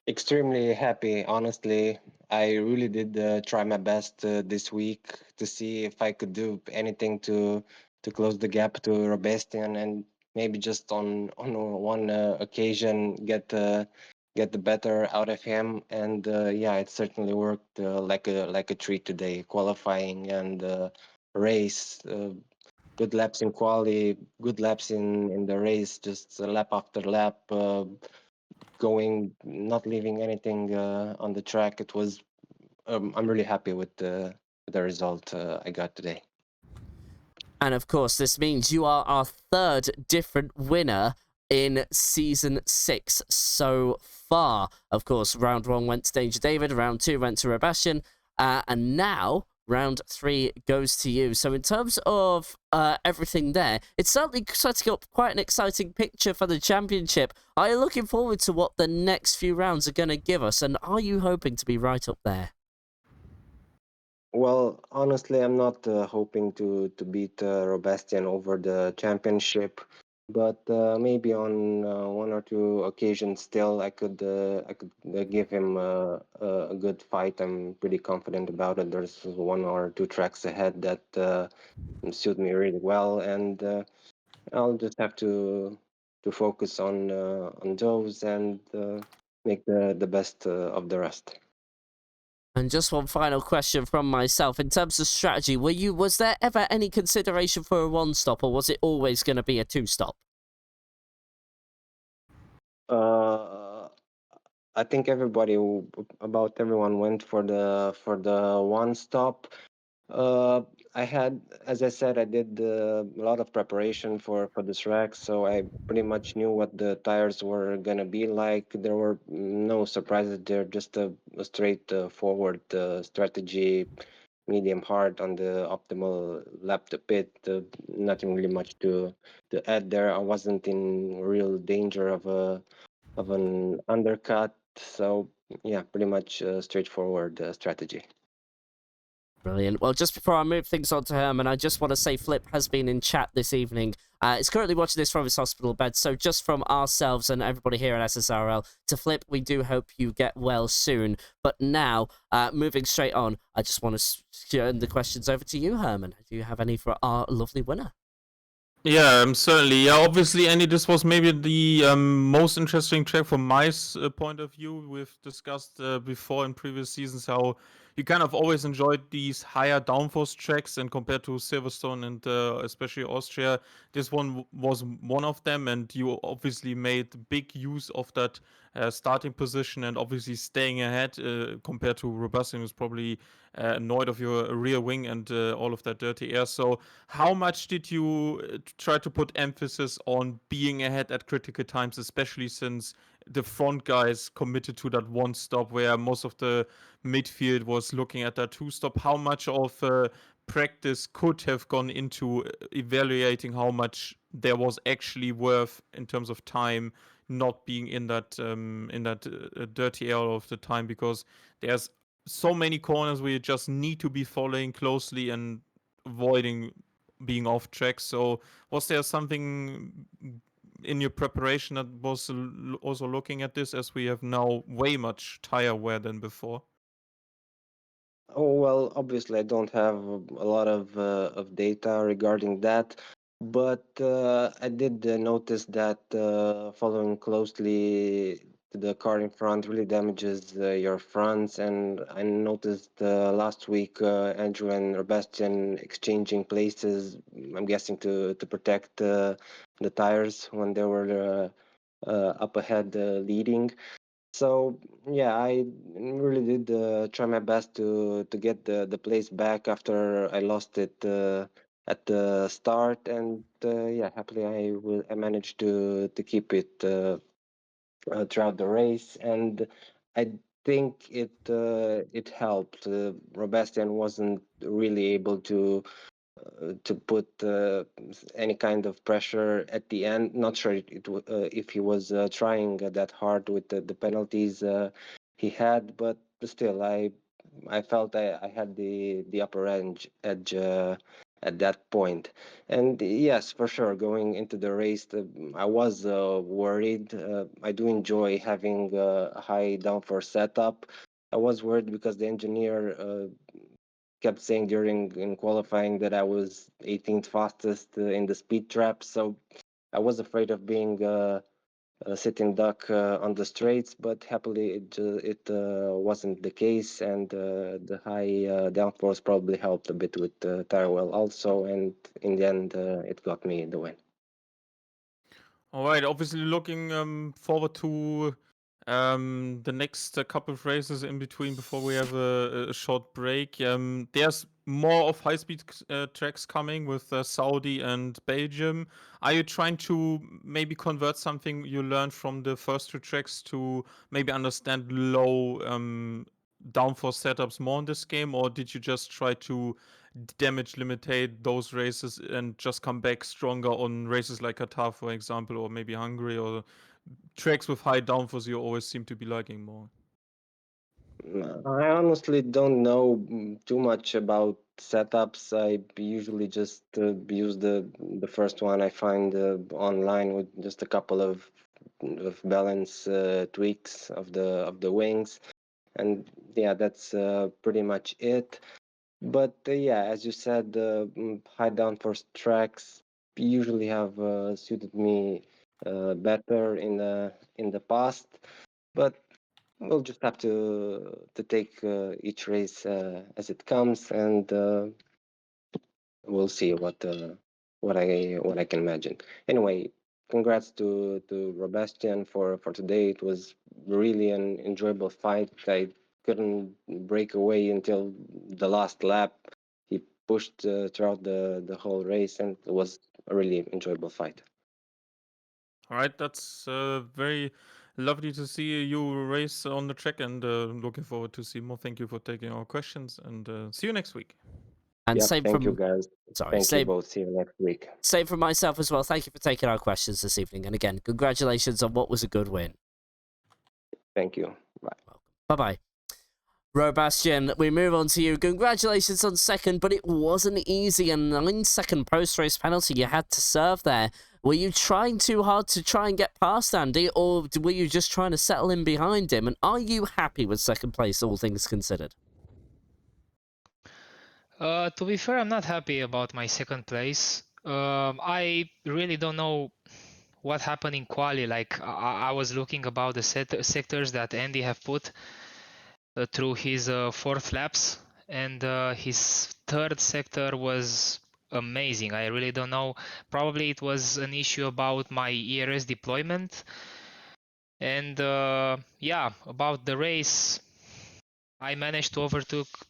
Extremely happy, honestly. I really did try my best this week to see if I could do anything to close the gap to Robastian, and maybe just on one occasion get the better out of him. And yeah, it certainly worked like a treat today. Qualifying and race, good laps in quali, good laps in the race, just lap after lap. Going, not leaving anything on the track. It was. I'm really happy with the result I got today. And of course, this means you are our 3rd different winner in Season 6 so far. Of course, round 1 went to Danger David, round 2 went to Robastian, and now round 3 goes to you. So in terms of everything there, it's certainly setting up quite an exciting picture for the championship. Are you looking forward to what the next few rounds are going to give us, and are you hoping to be right up there? Well, honestly, I'm not hoping to beat Robastian over the championship, but maybe on one or two occasions still I could give him a good fight. I'm pretty confident about it. There's one or two tracks ahead that suit me really well, and I'll just have to focus on those and make the best of the rest. And just one final question from myself. In terms of strategy, was there ever any consideration for a one-stop, or was it always going to be a two-stop? Uh, I think about everyone went for the one stop. Uh, I had, as I said, I did a lot of preparation for this rack, so I pretty much knew what the tires were gonna be like. There were no surprises there, just a straight forward strategy, medium hard on the optimal lap to pit. Nothing really much to add there. I wasn't in real danger of an undercut, so yeah, pretty much straightforward strategy. Brilliant. Well, just before I move things on to Herman, I just want to say Flip has been in chat this evening. He's currently watching this from his hospital bed, so just from ourselves and everybody here at SSRL to Flip, we do hope you get well soon. But now, moving straight on, I just want to turn the questions over to you, Herman. Do you have any for our lovely winner? Yeah, certainly. Yeah, obviously, Andy, this was maybe the most interesting track from my point of view. We've discussed before in previous seasons how you kind of always enjoyed these higher downforce tracks, and compared to Silverstone and especially Austria, this one was one of them, and you obviously made big use of that starting position and obviously staying ahead compared to Robustin, who's probably annoyed of your rear wing and all of that dirty air. So how much did you try to put emphasis on being ahead at critical times, especially since the front guys committed to that one stop where most of the midfield was looking at that two stop? How much of practice could have gone into evaluating how much there was actually worth in terms of time not being in that dirty air all of the time, because there's so many corners where you just need to be following closely and avoiding being off track. So was there something in your preparation that was also looking at this, as we have now way much tire wear than before? Oh, well, obviously, I don't have a lot of data regarding that, but I did notice that following closely to the car in front really damages your fronts. And I noticed last week Andrew and Sebastian exchanging places. I'm guessing to protect the tires when they were up ahead leading. So yeah, I really did try my best to get the place back after I lost it at the start, and yeah, happily I managed to keep it throughout the race, and I think it helped. Robastian wasn't really able to put any kind of pressure at the end. Not sure if he was trying that hard with the penalties he had, but still, I felt I had the upper edge at that point. And yes, for sure, going into the race, I was worried. I do enjoy having a high downforce setup. I was worried because the engineer kept saying during in qualifying that I was 18th fastest in the speed trap. So I was afraid of being a sitting duck on the straights, but happily it wasn't the case, and the high downforce probably helped a bit with tire well also, and in the end it got me the win. All right, obviously looking forward to the next couple of races in between before we have a short break. There's more of high-speed tracks coming with Saudi and Belgium. Are you trying to maybe convert something you learned from the first two tracks to maybe understand low downforce setups more in this game, or did you just try to damage limitate those races and just come back stronger on races like Qatar, for example, or maybe Hungary, or tracks with high downforce you always seem to be liking more? I honestly don't know too much about setups. I usually just use the first one I find online with just a couple of balance tweaks of the wings, and yeah, that's pretty much it. But yeah, as you said, high downforce tracks usually have suited me better in the past. But we'll just have to take each race as it comes, and we'll see what I can imagine. Anyway, congrats to Robastian for today. It was really an enjoyable fight. I couldn't break away until the last lap. He pushed throughout the whole race, and it was a really enjoyable fight. All right, that's very lovely to see you race on the track, and looking forward to see more. Thank you for taking our questions, and see you next week. And Yep, same thank you from guys. sorry, Thank you same both. See you next week. same from myself as well. Thank you for taking our questions this evening. And again, congratulations on what was a good win. Thank you. Bye. Bye bye. Robastian, we move on to you. Congratulations on second, but it wasn't easy. A 9-second post-race penalty you had to serve there. Were you trying too hard to try and get past Andy, or were you just trying to settle in behind him? And are you happy with second place, all things considered? To be fair, I'm not happy about my second place. I really don't know what happened in quali. Like I was looking about the sectors that Andy have put through his fourth laps, and his third sector was amazing. I really don't know. Probably it was an issue about my ERS deployment. And yeah, about the race, I managed to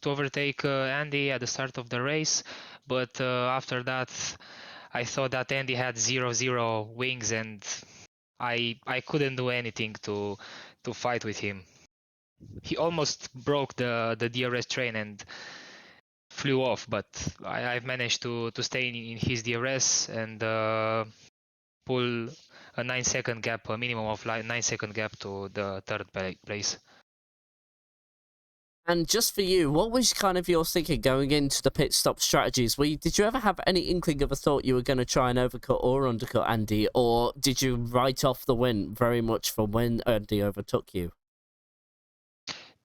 overtake Andy at the start of the race, but after that, I thought that Andy had 0-0 wings, and I couldn't do anything to fight with him. He almost broke the DRS train and flew off, but I've managed to stay in his DRS and pull a 9-second gap, a minimum of 9-second gap to the third place. And just for you, what was kind of your thinking going into the pit stop strategies? Did you ever have any inkling of a thought you were going to try and overcut or undercut Andy, or did you write off the win very much from when Andy overtook you?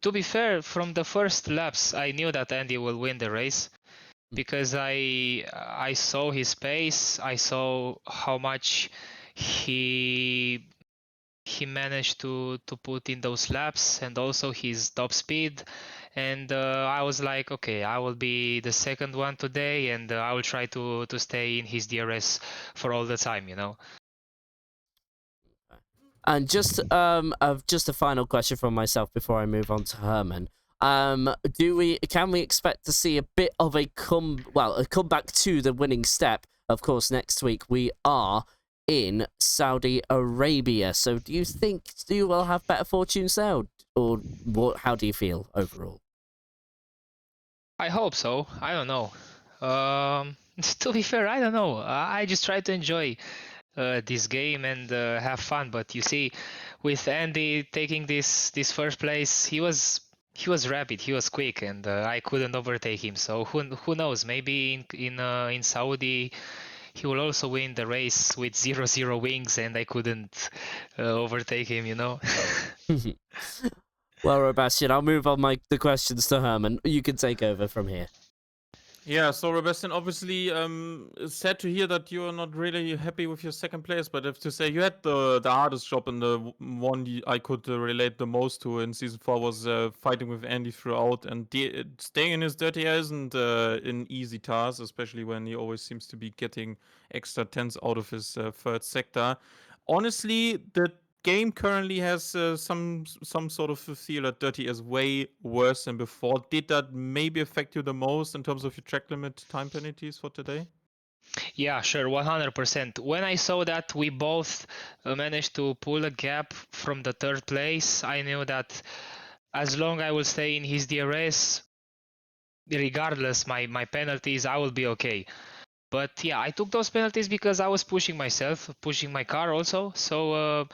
To be fair, from the first laps, I knew that Andy will win the race because I saw his pace, I saw how much he managed to put in those laps, and also his top speed. And I was like, okay, I will be the second one today, and I will try to stay in his DRS for all the time, you know. And just a final question from myself before I move on to Herman. Can we expect to see a bit of a comeback to the winning step? Of course, next week we are in Saudi Arabia. So do you think you will have better fortunes there, or what? How do you feel overall? I hope so. I don't know. To be fair, I don't know. I just try to enjoy this game and have fun. But you see, with Andy taking this first place, he was rapid, he was quick, and I couldn't overtake him. So who knows? Maybe in Saudi, he will also win the race with 0-0 wings, and I couldn't overtake him. You know. Well, Robastian, I'll move on the questions to Herman. You can take over from here. Yeah, so Robastian, obviously, it's sad to hear that you're not really happy with your second place, but I have to say you had the hardest job, and the one I could relate the most to in season 4 was fighting with Andy throughout, and staying in his dirty air isn't an easy task, especially when he always seems to be getting extra tenths out of his third sector. Honestly, the game currently has some sort of feel that Dirty is way worse than before. Did that maybe affect you the most in terms of your track limit time penalties for today? Yeah, sure, 100%. When I saw that we both managed to pull a gap from the third place, I knew that as long I will stay in his DRS, regardless my penalties, I will be okay. But yeah, I took those penalties because I was pushing myself, pushing my car also. So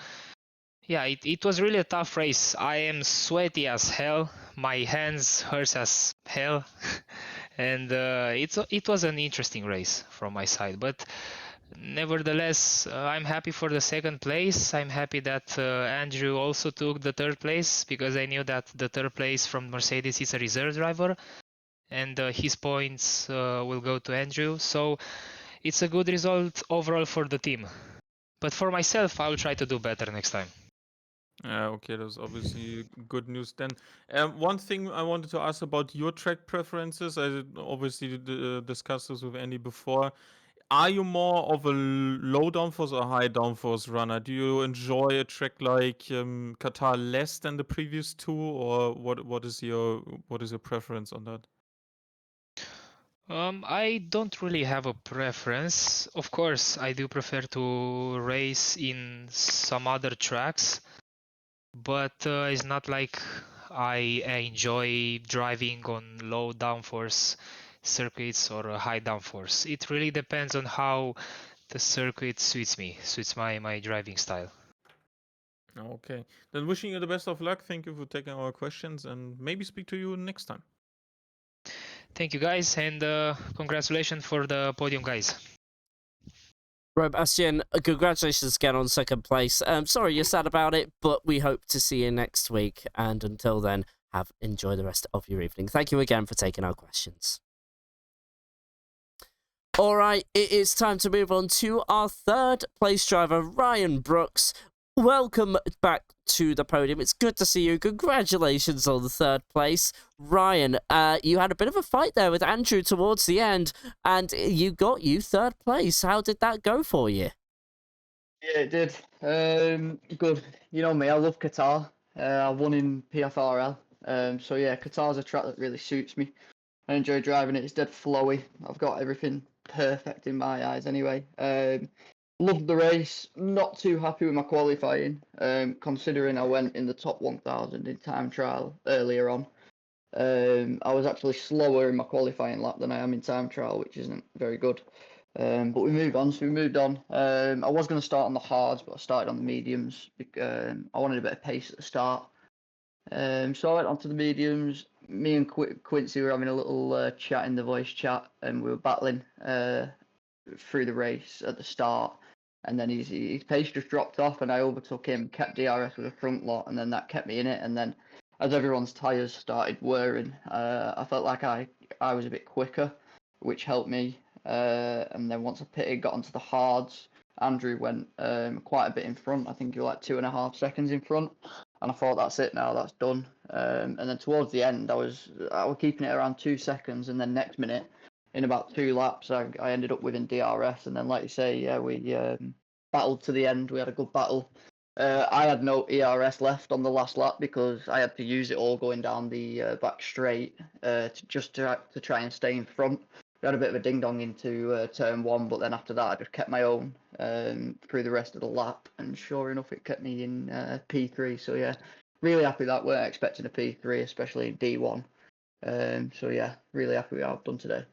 yeah, it was really a tough race. I am sweaty as hell. My hands hurts as hell. And it was an interesting race from my side. But Nevertheless, I'm happy for the second place. I'm happy that Andrew also took the third place, because I knew that the third place from Mercedes is a reserve driver, and his points will go to Andrew. So it's a good result overall for the team. But for myself, I will try to do better next time. Okay, that's obviously good news then. One thing I wanted to ask about your track preferences. I obviously discussed this with Andy before. Are you more of a low downforce or high downforce runner? Do you enjoy a track like Qatar less than the previous two, or what is your preference on that? I don't really have a preference. Of course, I do prefer to race in some other tracks, but it's not like I enjoy driving on low downforce circuits or a high downforce. It really depends on how the circuit suits my driving style. Okay, then wishing you the best of luck. Thank you for taking our questions, and maybe speak to you next time. Thank you guys, and congratulations for the podium, guys. Right, Bastian, congratulations again on second place. Sorry you're sad about it, but we hope to see you next week. And until then, enjoy the rest of your evening. Thank you again for taking our questions. All right, it is time to move on to our third place driver, Ryan Brooks. Welcome back to the podium. It's good to see you. Congratulations on the third place. Ryan, you had a bit of a fight there with Andrew towards the end, and you got third place. How did that go for you? Yeah, it did. Good. You know me, I love Qatar. I won in PFRL. So yeah, Qatar's a track that really suits me. I enjoy driving it. It's dead flowy. I've got everything perfect in my eyes anyway. Loved the race. Not too happy with my qualifying, considering I went in the top 1,000 in time trial earlier on. I was actually slower in my qualifying lap than I am in time trial, which isn't very good. But we moved on. So we moved on. I was going to start on the hards, but I started on the mediums. I wanted a bit of pace at the start. So I went on to the mediums. Me and Quincy were having a little chat in the voice chat, and we were battling through the race at the start. And then his pace just dropped off, and I overtook him, kept DRS with a front lot, and then that kept me in it. And then as everyone's tyres started whirring, I felt like I was a bit quicker, which helped me. And then once I pitted, got onto the hards, Andrew went quite a bit in front. I think he was like 2.5 seconds in front. And I thought, that's it now, that's done. And then towards the end, I was keeping it around 2 seconds, and then next minute, in about 2 laps, I ended up winning DRS. And then, like you say, yeah, we battled to the end. We had a good battle. I had no ERS left on the last lap because I had to use it all going down the back straight to try and stay in front. We had a bit of a ding dong into turn 1, but then after that I just kept my own through the rest of the lap, and sure enough it kept me in P3. So yeah, really happy that we're expecting a P3, especially in D1. So yeah, really happy with how I've done today.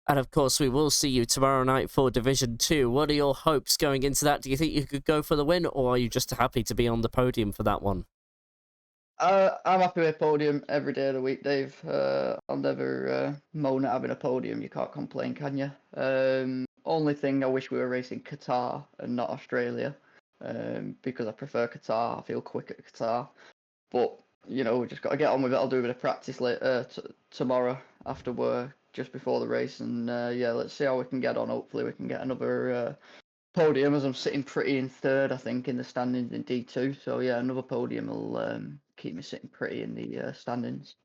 And of course, we will see you tomorrow night for Division 2. What are your hopes going into that? Do you think you could go for the win, or are you just happy to be on the podium for that one? I'm happy with a podium every day of the week, Dave. I'll never moan at having a podium. You can't complain, can you? Only thing I wish we were racing Qatar and not Australia, because I prefer Qatar. I feel quick at Qatar. But, you know, we just got to get on with it. I'll do a bit of practice later, tomorrow after work, just before the race. And yeah, let's see how we can get on. Hopefully we can get another podium, as I'm sitting pretty in third, I think, in the standings in D2. So yeah, another podium will keep me sitting pretty in the standings.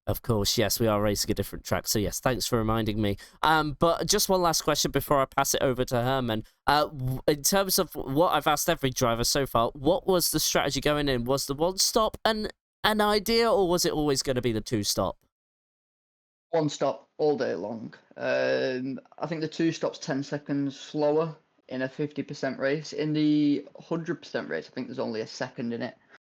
Of course, yes, we are racing a different track. So yes, thanks for reminding me. But just one last question before I pass it over to Herman. In terms of what I've asked every driver so far, what was the strategy going in? Was the one stop an idea, or was it always going to be the 2-stop? One stop all day long. I think the 2 stops 10 seconds slower in a 50% race. In the 100% race, I think there's only a second in it.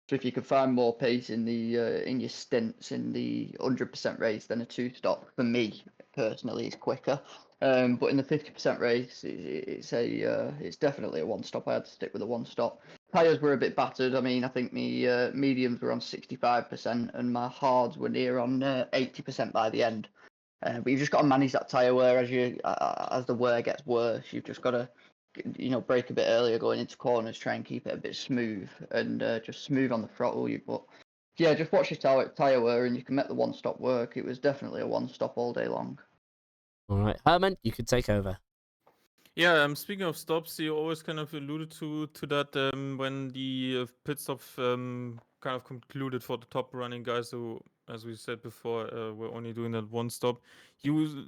So if you can find more pace in the in your stints in the 100% race, then a 2-stop for me personally is quicker. But in the 50% race, it's definitely a 1-stop. I had to stick with a 1-stop. Tyres were a bit battered. I mean, I think my mediums were on 65% and my hards were near on 80% by the end. But you've just got to manage that tyre wear as the wear gets worse. You've just got to, brake a bit earlier going into corners, try and keep it a bit smooth and just smooth on the throttle. But yeah, just watch your tyre wear and you can make the one stop work. It was definitely a one stop all day long. All right, Herman, you can take over. Yeah, speaking of stops, you always kind of alluded to that when the pit stop kind of concluded for the top running guys who, as we said before, were only doing that one stop. You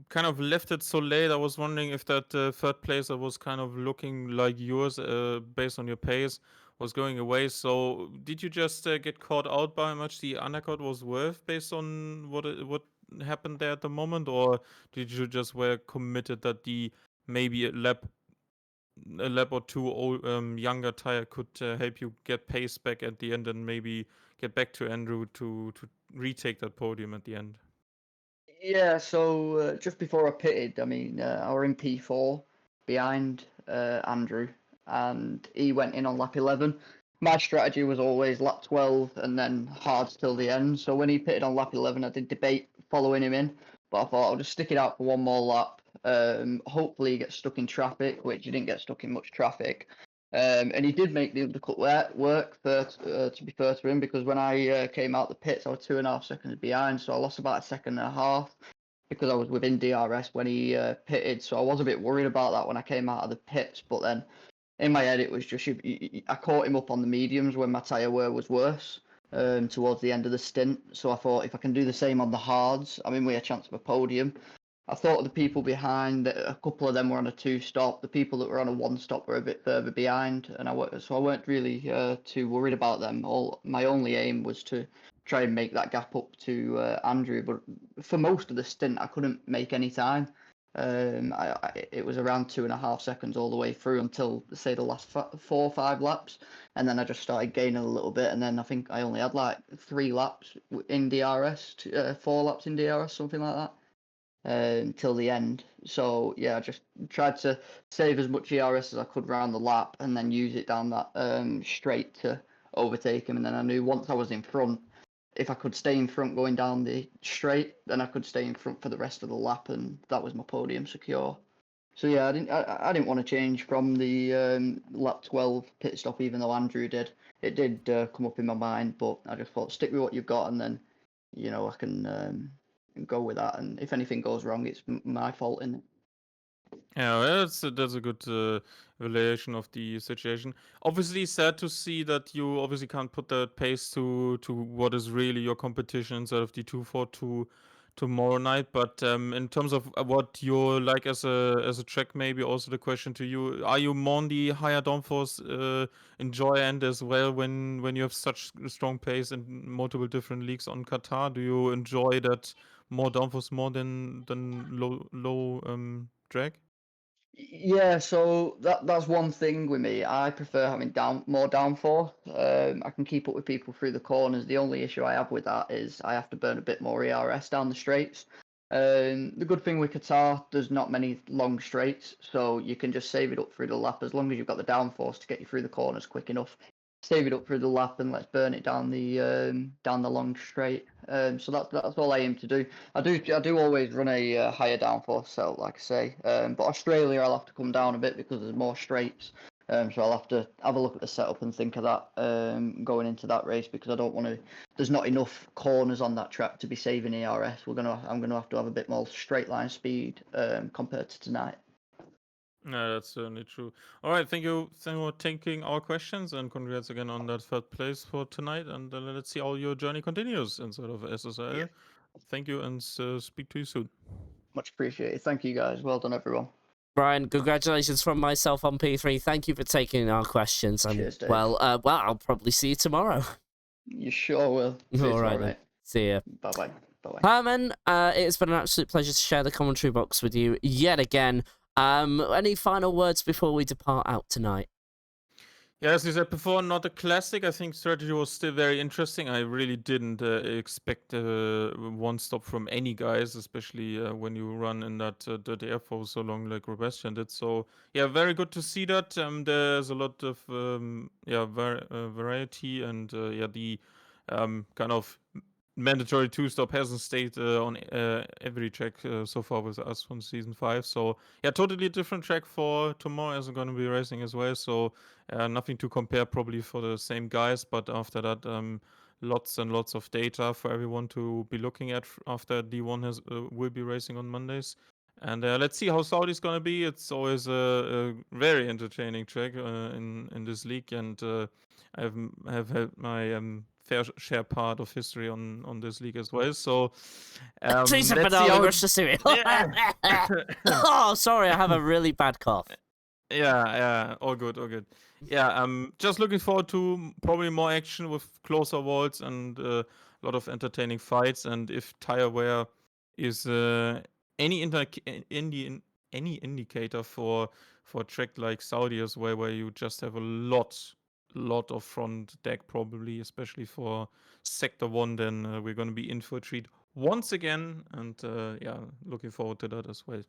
kind of left it so late. I was wondering if that third place that was kind of looking like yours based on your pace was going away. So did you just get caught out by how much the undercut was worth based on what happened there at the moment, or did you just were committed that the maybe a lap or two younger tire could help you get pace back at the end and maybe get back to Andrew to retake that podium at the end? Yeah, so just before I pitted, I mean, I were in P4 behind Andrew, and he went in on lap 11. My strategy was always lap 12 and then hards till the end. So when he pitted on lap 11, I did debate following him in, but I thought I'll just stick it out for one more lap. Hopefully he gets stuck in traffic, which he didn't get stuck in much traffic. And he did make the undercut work, to be fair to him, because when I came out the pits, I was 2.5 seconds behind, so I lost about a second and a half because I was within DRS when he pitted. So I was a bit worried about that when I came out of the pits, but then in my head it was just I caught him up on the mediums when my tyre wear was worse towards the end of the stint. So I thought if I can do the same on the hards, I'm in with a chance of a podium. I thought the people behind, a couple of them were on a 2-stop. The people that were on a 1-stop were a bit further behind, and so I weren't really too worried about them. My only aim was to try and make that gap up to Andrew, but for most of the stint, I couldn't make any time. It was around 2.5 seconds all the way through until, say, the last 4 or 5 laps, and then I just started gaining a little bit, and then I think I only had like 3 laps in DRS, 4 laps in DRS, something like that. Till the end. So yeah, I just tried to save as much ERS as I could around the lap and then use it down that straight to overtake him. And then I knew once I was in front, if I could stay in front going down the straight, then I could stay in front for the rest of the lap, and that was my podium secure. So yeah, I didn't want to change from the lap 12 pit stop, even though Andrew did. It did come up in my mind, but I just thought stick with what you've got, and then I can go with that. And if anything goes wrong, it's my fault, in it. Yeah, that's a good evaluation of the situation. Obviously, sad to see that you obviously can't put that pace to what is really your competition instead of the 242 tomorrow night. But in terms of what you like as a track, maybe also the question to you: are you more on the higher downforce enjoy end as well when you have such strong pace in multiple different leagues on Qatar? Do you enjoy that more downforce more than low drag? Yeah, so that's one thing with me. I prefer having more downforce. I can keep up with people through the corners. The only issue I have with that is I have to burn a bit more ERS down the straights. The good thing with Qatar, there's not many long straights, so you can just save it up through the lap as long as you've got the downforce to get you through the corners quick enough. Save it up through the lap and let's burn it down the long straight. So that's all I aim to do. I do always run a higher downforce setup, like I say. But Australia, I'll have to come down a bit because there's more straights. So I'll have to have a look at the setup and think of that going into that race, because I don't want to. There's not enough corners on that track to be saving ERS. I'm gonna have to have a bit more straight line speed compared to tonight. Yeah, that's certainly true. All right, thank you for taking our questions, and congrats again on that third place for tonight. And let's see how your journey continues inside of SSRL. Yeah. Thank you, and speak to you soon. Much appreciated. Thank you, guys. Well done, everyone. Brian, congratulations from myself on P3. Thank you for taking our questions. And Cheers, Dave. well, I'll probably see you tomorrow. You sure will. See you All right, tomorrow, then. mate. See ya. Bye-bye. Bye-bye. Herman, it's been an absolute pleasure to share the commentary box with you yet again. Any final words before we depart out tonight? Yeah, as you said before, not a classic. I think strategy was still very interesting. I really didn't expect one stop from any guys, especially when you run in that dirty air for so long like Sebastian did. So yeah, very good to see that. There's a lot of variety, and yeah, the kind of mandatory two-stop hasn't stayed on every track so far with us from season 5. So yeah, totally different track for tomorrow as I'm going to be racing as well. So nothing to compare probably for the same guys, but after that, lots and lots of data for everyone to be looking at after D1 will be racing on Mondays. And let's see how Saudi's going to be. It's always a very entertaining track in this league, and have had my fair share part of history on this league as well. So Please have let's an see how. rush the cereal. Yeah. Oh, sorry, I have a really bad cough. Yeah, all good, all good. Yeah, just looking forward to probably more action with closer walls and a lot of entertaining fights. And if tire wear is any indicator for a track like Saudi as well, where you just have a lot of front deck probably, especially for Sector 1, then we're going to be in for a treat once again. And yeah, looking forward to that as well.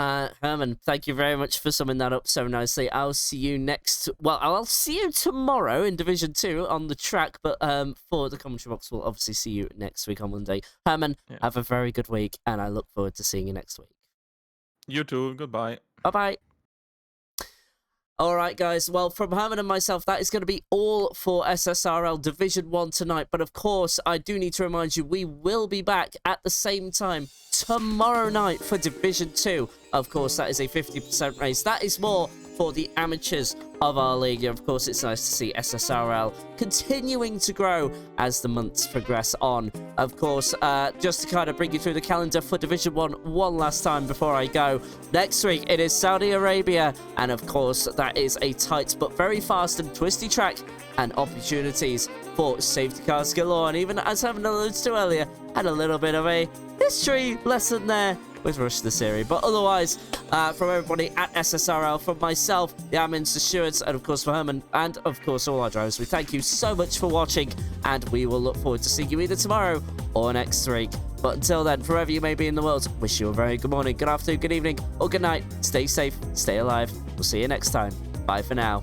Herman, thank you very much for summing that up so nicely. I'll see you next. Well, I'll see you tomorrow in Division 2 on the track, but for the commentary box, we'll obviously see you next week on Monday. Herman, have a very good week, and I look forward to seeing you next week. You too. Goodbye. Bye-bye. All right, guys. Well, from Herman and myself, that is going to be all for SSRL Division 1 tonight. But of course, I do need to remind you, we will be back at the same time tomorrow night for Division 2. Of course, that is a 50% race. That is more for the amateurs of our league. Of course, it's nice to see SSRL continuing to grow as the months progress on. Of course, just to kind of bring you through the calendar for Division 1 one last time before I go. Next week, it is Saudi Arabia, and of course, that is a tight but very fast and twisty track, and opportunities for safety cars galore. And even as Herman alluded to earlier, had a little bit of a history lesson there with Rush the Series. But otherwise, from everybody at SSRL, from myself, the admins, the stewards, and of course for Herman, and of course all our drivers, we thank you so much for watching, and we will look forward to seeing you either tomorrow or next week. But until then, wherever you may be in the world, wish you a very good morning, good afternoon, good evening, or good night. Stay safe, stay alive. We'll see you next time. Bye for now.